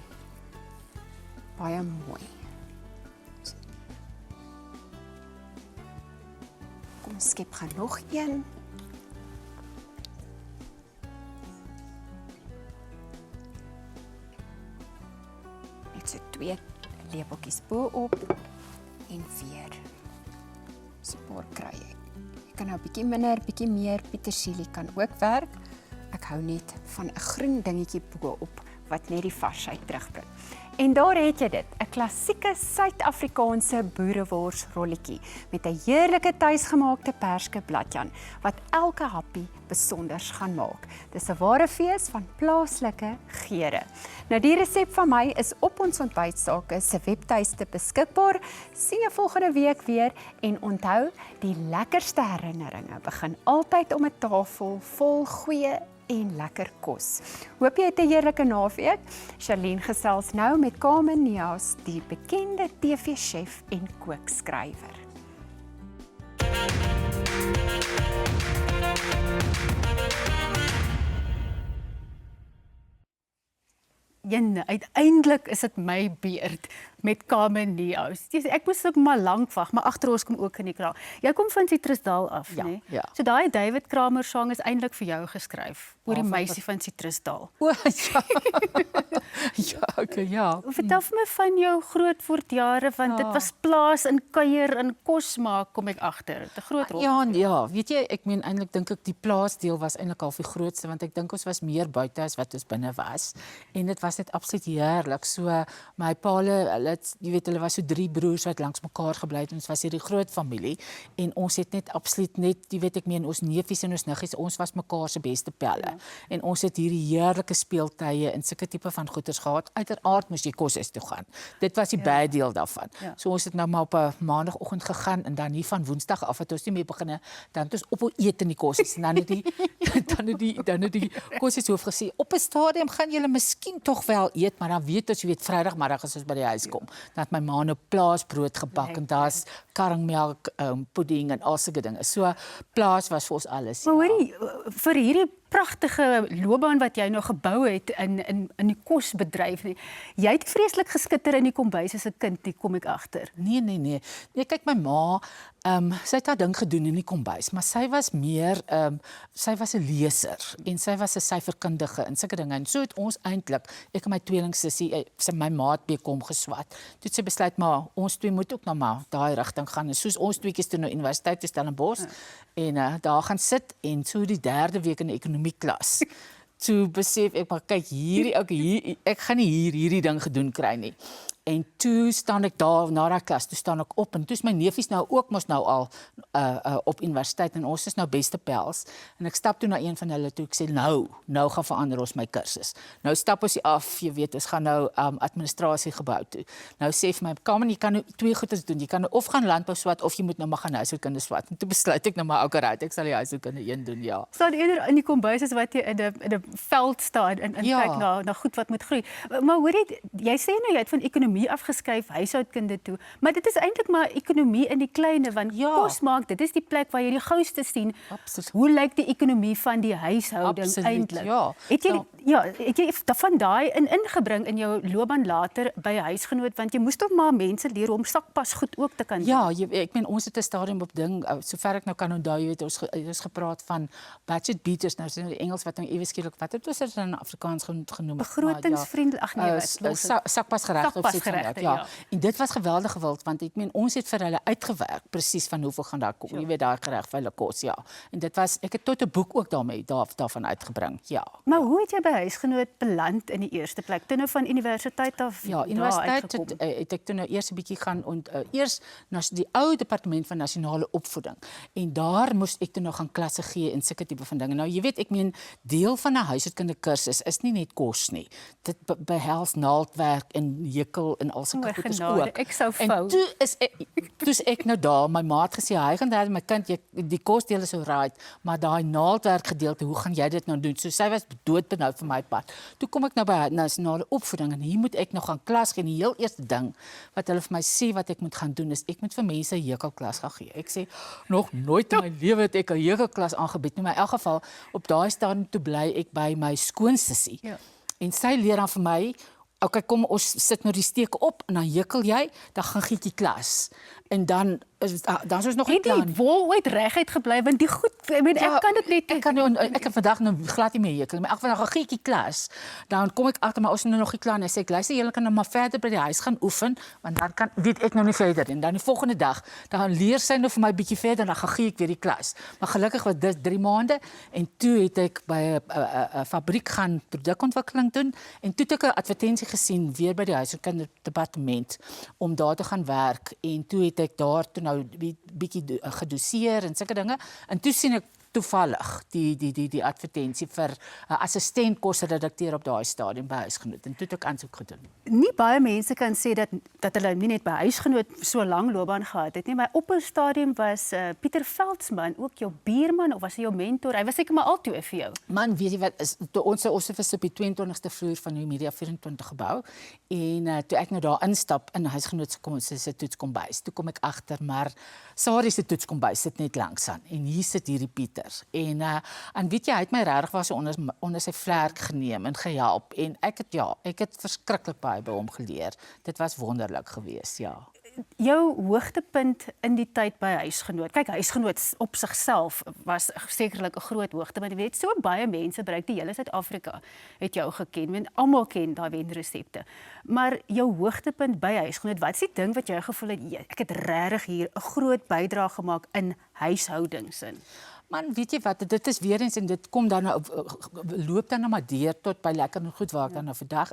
baie mooi. Kom skep gaan nog een. Net so 2 lepeltjies bo-op en weer so 'n paar kruie. Jy kan nou 'n bietjie minder, bietjie meer, petersilie kan ook werk. Ek hou net van 'n groen dingetjie bo-op wat net die varsheid terugbring. En daar het jy dit, 'n klassieke Suid-Afrikaanse boerewors rolletjie met 'n heerlike tuisgemaakte perske bladjan wat elke happie besonders gaan maak. Dis 'n ware fees van plaaslike geure. Nou die resep van my is op ons ontbytsake se webtuiste beskikbaar. Sien jou volgende week weer en onthou, die lekkerste herinneringe begin altyd om 'n tafel vol goeie en lekker kos. Hoop jy het 'n heerlike naweek. Charlene gesels nou met Carmen Neas, die bekende TV-chef en kookskrywer. Uiteindelik is dit my beurt met Carmen Neas. Ek moes ook maar lank wag, maar agter ons kom ook in die kraal. Jy kom van Citrusdal af, ja, né? Ja. So daai David Kramer sang is eintlik vir jou geskryf oor die meisie van Citrusdal. O ja. Ja, okay, ja. Vertel vir my van jou grootwordjare, want dit was plaas en kuier en kos maak, kom ek agter. 'n Groot rol. Ja, weet jy, ek meen eintlik dink ek die plaasdeel was eintlik al die grootste, want ek dink ons was meer buite as wat ons binne was. En dit was net absoluut heerlik. So my paale, jy weet, hulle was so 3 broers wat langs mekaar gebly het. Ons was hierdie groot familie en ons het net absoluut net, jy weet, ek meen ons neefies en ons niggies, ons was mekaar se beste pelle. En ons het hierdie heerlike speeltye en sulke tipe van goeders gehad. Uiteraard moes jy koshuis toe gaan. Dit was die baie deel daarvan. Ja. So ons het nou maar op 'n maandagooggend gegaan en dan hier van Woensdag af het ons nie meer begin, dan het ons op eet in die koshuis en dan het die koshuishoof gesê op 'n stadium gaan julle miskien tog wel eet, maar dan weet ons, jy weet, Vrydagmiddag as ons by die huis kom, dan het my ma nou plaasbrood gebak en daar's karringmelk, pudding en al sulke dinge. So plaas was vir ons alles. Maar hoorie, vir hierdie pragtige loopbaan wat jy nou gebou het in die kosbedryf. Jy het vreeslik geskitter in die kombuis as 'n kind, die kom ek agter. Nee. Nee, kyk my ma, sy het haar ding gedoen in die kombuis, maar sy was meer, sy was 'n leser en sy was 'n syferkundige en sulke dinge. En so het ons eintlik, ek en my tweelingsussie, my ma het BCom geswat. Toe het sy besluit maar ons twee moet ook nou maar daai rigting gaan. En soos ons tweeetjies toe nou universiteit te Stellenbosch en daar gaan sit en so die 3de week in die ekonomieklas. Toe besef ek maar kyk hierdie ek gaan nie hierdie ding gedoen kry nie. En toe staan ek daar na daai klas, toe staan ek op en toe is my neefies nou ook mos nou al op universiteit en ons is nou beste pels. En ek stap toe na een van hulle toe, ek sê nou gaan verander ons my kursus. Nou stap ons af, jy weet, ons gaan nou administrasie gebou toe. Nou sê vir my, Carmen, jy kan nou 2 goeders doen. Jy kan nou of gaan landbou swat of jy moet nou maar gaan huishoudkunde swat. En toe besluit ek nou maar ek sal die huishoudkunde 1 doen, ja. Staan eerder in die kombuis as wat jy in 'n veld staan en kyk na goed wat moet groei. Maar hoor jy sê nou jy het van ekonomie ekonomie afgeskuif huishoudkunde toe. Maar dit is eintlik maar ekonomie in die kleine want kos maak, dit is die plek waar jy die gouste sien. Absoluut. Hoe lyk die ekonomie van die huishouding eintlik? Ja. Het jy van daai ingebring in jou loopbaan later by 'n huisgenoot want jy moes tog maar mense leer om sakpas goed ook te kan doen. Ja, ek meen ons het 'n stadium op ding, sover ek nou kan onthou, jy weet ons gepraat van budget beaters, nou is dit die Engels wat nou ewe skielik wat het ons in Afrikaans genoem? Begrotingsvriendelijk, ag nee, sakpasgeregte, ja. En dit was geweldig gewild want ek meen ons het vir hulle uitgewerk presies van hoeveel gaan daar kom. Jy weet daai gereg vir hulle kos, ja. En dit was ek het tot 'n boek ook daarvan uitgebring. Ja. Maar hoe het jy by huisgenoot beland in die eerste plek? Toe nou van universiteit af? Ja, universiteit het ek toe nou eers 'n bietjie gaan eers na die ou departement van nasionale opvoeding. En daar moes ek toe nou gaan klasse gee en sulke tipe van dinge. Nou jy weet, ek meen deel van 'n huishoudkunde kursus is nie net kos nie. Dit behels naaldwerk en hekel en al sulke goedes ook. Ek sou en toe is ek nou daar, my maat gesê, hy gaan daar my kind, die kosdeel is so right, maar daai naaldwerk gedeelte, hoe gaan jy dit nou doen? So sy was doodbenou vir my pad. Toe kom ek nou by nasionale opvoeding en hier moet ek nou gaan klas gee. En die heel eerste ding wat hulle vir my sê wat ek moet gaan doen is ek moet vir mense 'n hekelklas gaan gee. Ek sê nog nooit in my lewe het ek 'n hekelklas aangebied nie, maar in elk geval op daai stadium toe bly ek by my skoonsussie. Ja. En sy leer dan vir my, okay, kom ons sit nou die steke op en dan hekel jy, dan gaan gietjie klas. En dan is ons nog nie klaar nie. Die wol ooit reguit gebly want die goed, ek kan dit net ek het vandag nou glad nie meer hekel, maar vandag 'n gietjie klas. Dan kom ek agter maar ons is nou nog nie klaar nie. Sê ek luister, julle kan nou maar verder by die huis gaan oefen, want dan kan weet ek nou nie verder en dan die volgende dag dan leer sy nou vir my bietjie verder en dan gaan gee ek weer die klas. Maar gelukkig was dit 3 maande en toe het ek by 'n fabriek gaan produkontwikkeling doen en toe het ek 'n advertensie gesien weer by die huishoudkunde departement om daar te gaan werk en toe het ek daar toe nou bietjie gedoseer en sulke dinge en toe sien ek toevallig die advertensie vir 'n assistent kosredakteur op daai stadium by huisgenoot en toe het ek aansoek gedoen. Nie baie mense kan sê dat hulle nie net by huisgenoot so lank loopbaan gehad het nie, maar op 'n stadium was Pieter Veldsmann ook jou buurman of was hy jou mentor? Hy was seker maar altyd vir jou. Man, weet jy wat is ons is op die 22ste vloer van die Media 24 gebou en toe ek nou daar instap in huisgenoot se toetskombuis, toe kom ek agter maar Sarie se toetskombuis sit net langs aan en hier sit hierdie Pieter. En weet jy, hy het my regtig was onder sy vlerk geneem en gehelp en ek het verskriklik baie by hom geleer. Dit was wonderlik geweest, ja. Jou hoogtepunt in die tyd by huisgenoot. Kyk, huisgenoot op sigself was sekerlik 'n groot hoogtepunt. Jy weet, so baie mense bereik die hele Suid-Afrika het jou geken. Want almal ken daai wenresepte. Maar jou hoogtepunt by huisgenoot, wat is die ding wat jy gevoel het ek het regtig hier 'n groot bydrae gemaak in huishoudings in? Man, weet jy wat, dit is weer eens en dit kom dan nou, loop dan nou maar deur tot by lekker en goed waar ek dan nou vandag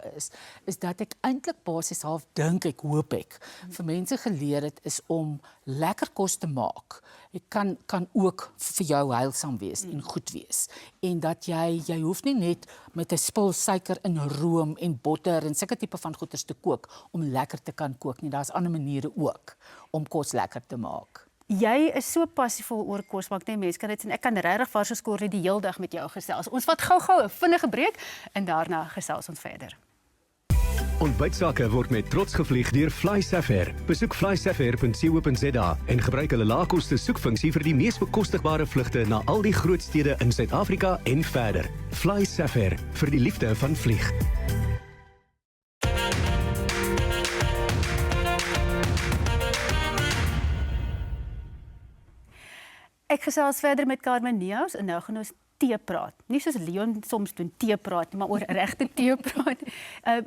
is dat ek eintlik basies half dink ek, hoop ek, vir mense geleer het is om lekker kos te maak. Dit kan ook vir jou heilsaam wees en goed wees. En dat jy hoef nie net met 'n spul suiker in room en botter en sulke tipe van goeders te kook om lekker te kan kook nie. Daar's ander maniere ook om kos lekker te maak. Jy is so passievol oor kos, maar mense kan dit sien. Ek kan regtig vars geskoor die hele dag met jou gesels. Ons vat gou-gou 'n vinnige breek en daarna gesels ons verder. Ontbytsake word met trots gevlieg deur FlySafair. Besoek flysafair.co.za en gebruik hulle laagkoste soekfunksie vir die mees bekostigbare vlugte na al die groot stede in Suid-Afrika en verder. FlySafair, vir die liefde van vlieg. Ek gesels verder met Carmen Niehaus en nou gaan ons tee praat. Nie soos Leon soms doen tee praat, maar oor regte tee praat.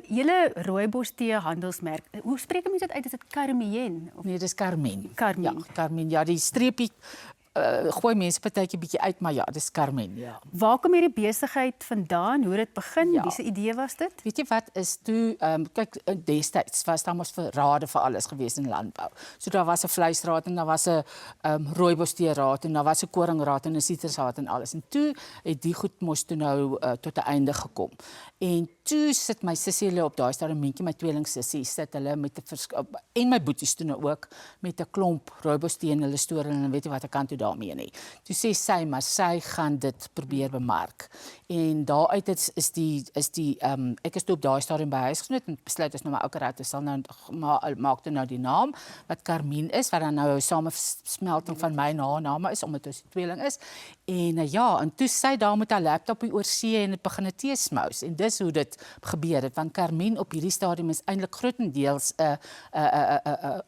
Julle rooibos tee handelsmerk. Hoe spreek mense dit uit? Is dit Carmen? Nee, dis Carmen. Carmen. Ja, Carmen. Ja, die streepie gooi mense partytjie bietjie uit, maar ja, dis Carmen, ja. Waar kom hierdie besigheid vandaan? Hoe het dit begin? Ja. Wiese idee was dit? Weet jy wat is toe kyk destyds was daar mos rade vir alles gewees in landbou. So daar was 'n vleisraad en daar was 'n rooibos tee raad en daar was 'n koringraad en 'n sitrusraad en alles. En toe het die goed mos toe nou tot 'n einde gekom. En toe sit my sussie hulle op daai stadium mentjie, my tweelingsussie, sit hulle met 'n en my boeties toe nou ook met 'n klomp rooibos tee in hulle store en weet jy wat ek kan toe daarmee nie. Toe sê sy, maar sy gaan dit probeer bemark. En daaruit is die ek is toe op daai stadium by huis gesnoot en besluit is nou maar okay, dit sal nou maak nou die naam wat Carmien is, wat dan nou 'n samesmelting van my name is omdat ons 'n tweeling is. En en toe sy daar met haar laptop oor see en het begin 'n teesmous en dis hoe dit gebeur het, want Carmien op hierdie stadium is eintlik grootendeels 'n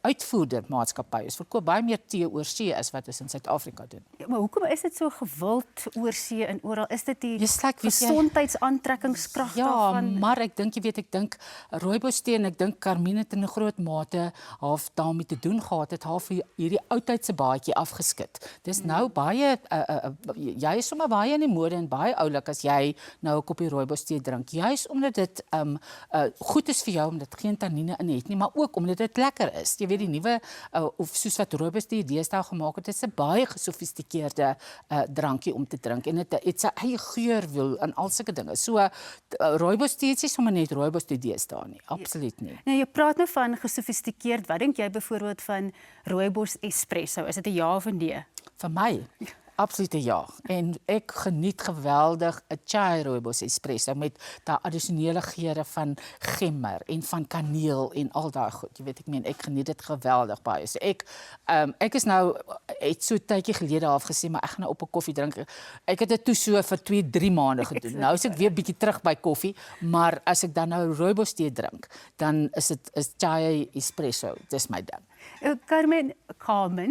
uitvoerder maatskappy. Ons verkoop baie meer tee oor see as wat ons in Suid-Afrika doen. Ja, maar hoekom is dit so gewild oor see en oral? Is dit die gesondheidsaantrekkingskrag daarvan? Ja, maar ek dink rooibos tee en ek dink Carmien het in 'n groot mate half daarmee te doen gehad, het half hierdie oudtydse baadjie afgeskit. Dis nou baie jy is sommer baie in die mode en baie oulik as jy nou 'n koppie rooibos tee drink. Juis omdat dit goed is vir jou omdat dit geen tannine in het nie, maar ook omdat dit lekker is. Jy weet die nuwe of soos wat rooibos tee deesdae gemaak het, is 'n baie gesofistikeerde drankie om te drink en dit het sy eie geurwiel en al sulke dinge. So rooibos tee is sommer net rooibos tee deesdae nie, absoluut nie. Nou jy praat nou van gesofistikeerd. Wat dink jy byvoorbeeld van rooibos espresso? Is dit 'n ja of 'n nee? Vir my absoluut ja. En ek geniet geweldig 'n chai rooibos espresso met daai addisionele geure van gemmer en van kaneel en al daai goed. Jy weet ek geniet dit geweldig baie. So ek is nou het so 'n tydjie gelede afgesê maar ek gaan nou op 'n koffie drink. Ek het dit toe so vir 2-3 maande gedoen. Nou is ek weer bietjie terug by koffie, maar as ek dan nou rooibos tee drink, dan is chai espresso. Dis my ding. Carmen,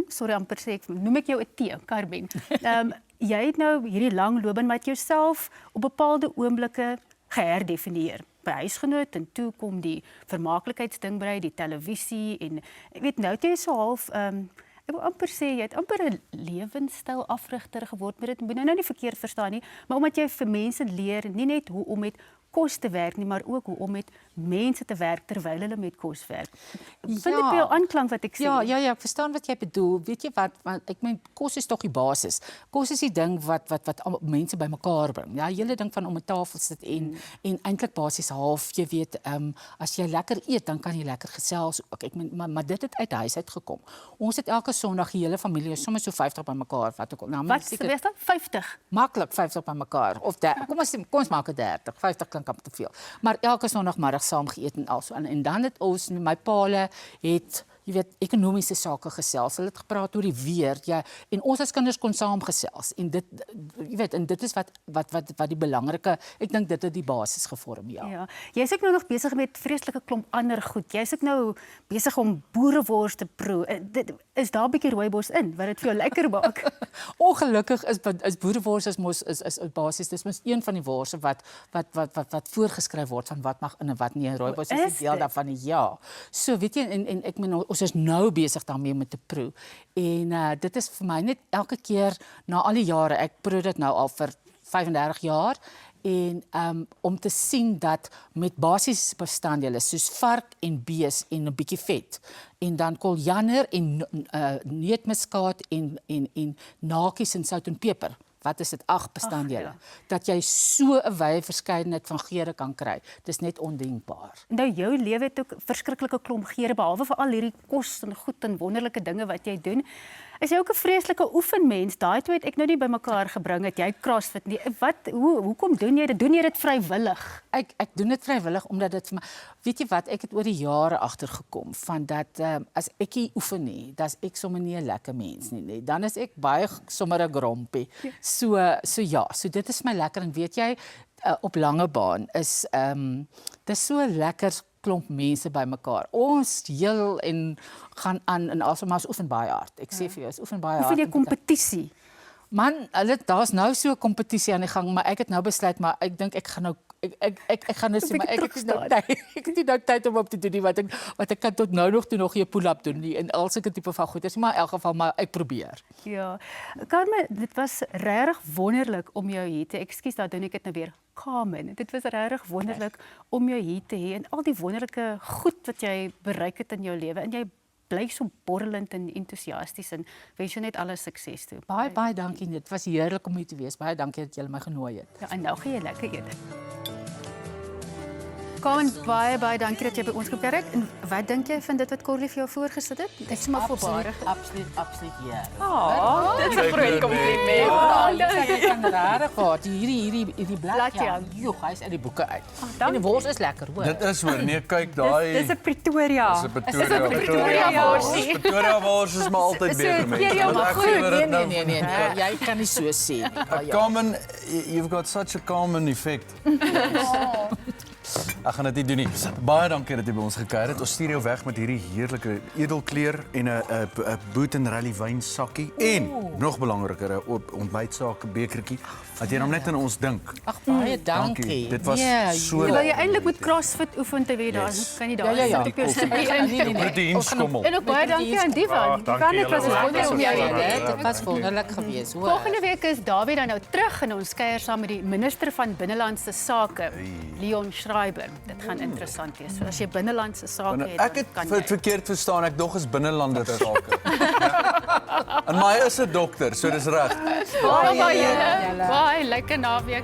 sorry amper sê noem ek jou 'n tee, Carmen. Jy het nou hierdie lang loopbaan met jouself op bepaalde oomblikke geherdefinieer. By huisgenoot en toe kom die vermaaklikheidsding by, die televisie en ek weet nou jy so half ek wil amper sê jy het amper 'n lewenstyl afrigter geword, maar dit moet nou nie verkeerd verstaan nie, maar omdat jy vir mense leer nie net hoe om met kos te werk nie, maar ook hoe om met mense te werk terwyl hulle met kos werk. Vind dit by jou aanklank wat ek sê? Ja, ek verstaan wat jy bedoel. Weet jy wat, want ek meen kos is tog die basis. Kos is die ding wat mense bymekaar bring. Ja, hele ding van om 'n tafel sit en eintlik basies half, jy weet, as jy lekker eet, dan kan jy lekker gesels ook. Ek meen maar dit het uit huis uit gekom. Ons het elke Sondag die hele familie, soms so 50 bymekaar, wat ook al. Nou, wat seker 50? Maklik 50 bymekaar of kom ons maak dit 30. 50 klink amper te veel. Maar elke Sondagmiddag saam geëet en also en dan het ons my paale het jy weet ekonomiese sake gesels. Hulle het gepraat oor die weer. Ja, en ons as kinders kon saam gesels en dit jy weet en dit is wat die belangrike, ek dink dit het die basis gevorm, ja. Ja. Jy's ook nou nog besig met vreeslike klomp ander goed. Jy's ook nou besig om boerewors te proe. Is daar 'n bietjie rooibos in wat dit vir jou lekker maak? Ongelukkig is boerewors is basies dis mos een van die worse wat voorgeskryf word van wat mag in en wat nie. Rooibos is 'n deel daarvan, ja. So weet jy en ek meen ons is nou besig daarmee om te proe. En dit is vir my net elke keer na al die jare, ek proe dit nou al vir 35 jaar en om te sien dat met basiese bestanddele soos vark en bees en 'n bietjie vet en dan koljander en neutmuskaat en nakies en sout en peper. Wat is dit? 8 bestanddele. Ja. Dat jy so 'n wye verskeidenheid van geure kan kry. Dis net ondenkbaar. Nou jou lewe het ook verskriklike klomp geure behalwe vir al hierdie kos en goed en wonderlike dinge wat jy doen. Is jy ook 'n vreeslike oefenmens? Daai twee het ek nou nie bymekaar gebring het jy CrossFit nie. Hoekom doen jy dit? Doen jy dit vrywillig? Ek doen dit vrywillig omdat dit vir my weet jy wat, ek het oor die jare agtergekom van dat as ek nie oefen nie, dan is ek sommer nie 'n lekker mens nie. Dan is ek baie sommer 'n grompie. Ja. So dit is my lekker en weet jy op lange baan is dis so lekker klomp mense bymekaar. Ons heel en gaan aan en maar ons oefen baie hard. Ek sê vir jou, ons oefen baie hard. Oefen jy kompetisie? Man, daar's nou so 'n kompetisie aan die gang, maar ek het nou besluit maar ek dink ek gaan nou ek gaan net sê maar ek het nie nou tyd om op te doen nie wat ek kan tot nou nog toe nog 'n pull-up doen nie en al sulke tipe van goeders, maar in elk geval maar ek probeer. Ja. Carmen, dit was regtig wonderlik om jou hier te. Ekskuus, daar doen ek dit nou weer. Carmen, dit was regtig wonderlik om jou hier te hê en al die wonderlike goed wat jy bereik het in jou lewe en jy bly so borrelend en entoesiasties en wens jou net alle sukses toe. Baie dankie. Dit was heerlik om hier te wees. Baie dankie dat julle my genooi het. Ja, en nou gaan jy lekker eet. Carmen, baie dankie dat jy by ons gewerk. En wat dink jy van dit wat Corlie vir jou voorgesit het? Dit is maar voorbarig. Absoluut ja. Dit is 'n groot compliment. Ek kan rare gehad. Hierdie bladjie. Joh, hy is uit die boeke uit. En die wors is lekker, hoor. Dit is hoor, nee, kyk daai. Dis 'n Pretoria. Dis 'n Pretoria worsie. Pretoria wors is maar altyd beter mense. Nee. Jy kan nie so sê nie. Carmen, you've got such a Carmen effect. Ek gaan dit nie doen nie. Baie dankie dat jy by ons gekuier het. Ons stuur jou weg met hierdie heerlike edelkleur en 'n Boot and Rally wynsakkie en nog belangriker 'n ontbytsake bekertjie. Dat jy nou net aan ons dink. Ag baie dankie. Dit was so. Terwyl jy eintlik moet CrossFit oefen te weet, daar kan jy daar sit op jou stukkie in. Proteïnskommel. En ook baie dankie aan Divan. Dit was wonderlik om jou hier. Dit was wonderlik geweest, hoor. Volgende week is Dawie dan nou terug en ons kuier saam met die minister van binnelandse sake, Leon Schreiber. Dit gaan interessant wees. So as jy binnelandse sake het, ek het verkeerd verstaan. Ek dog is binnelande sake. En my is 'n dokter, so dis reg. Baie lekker naweek.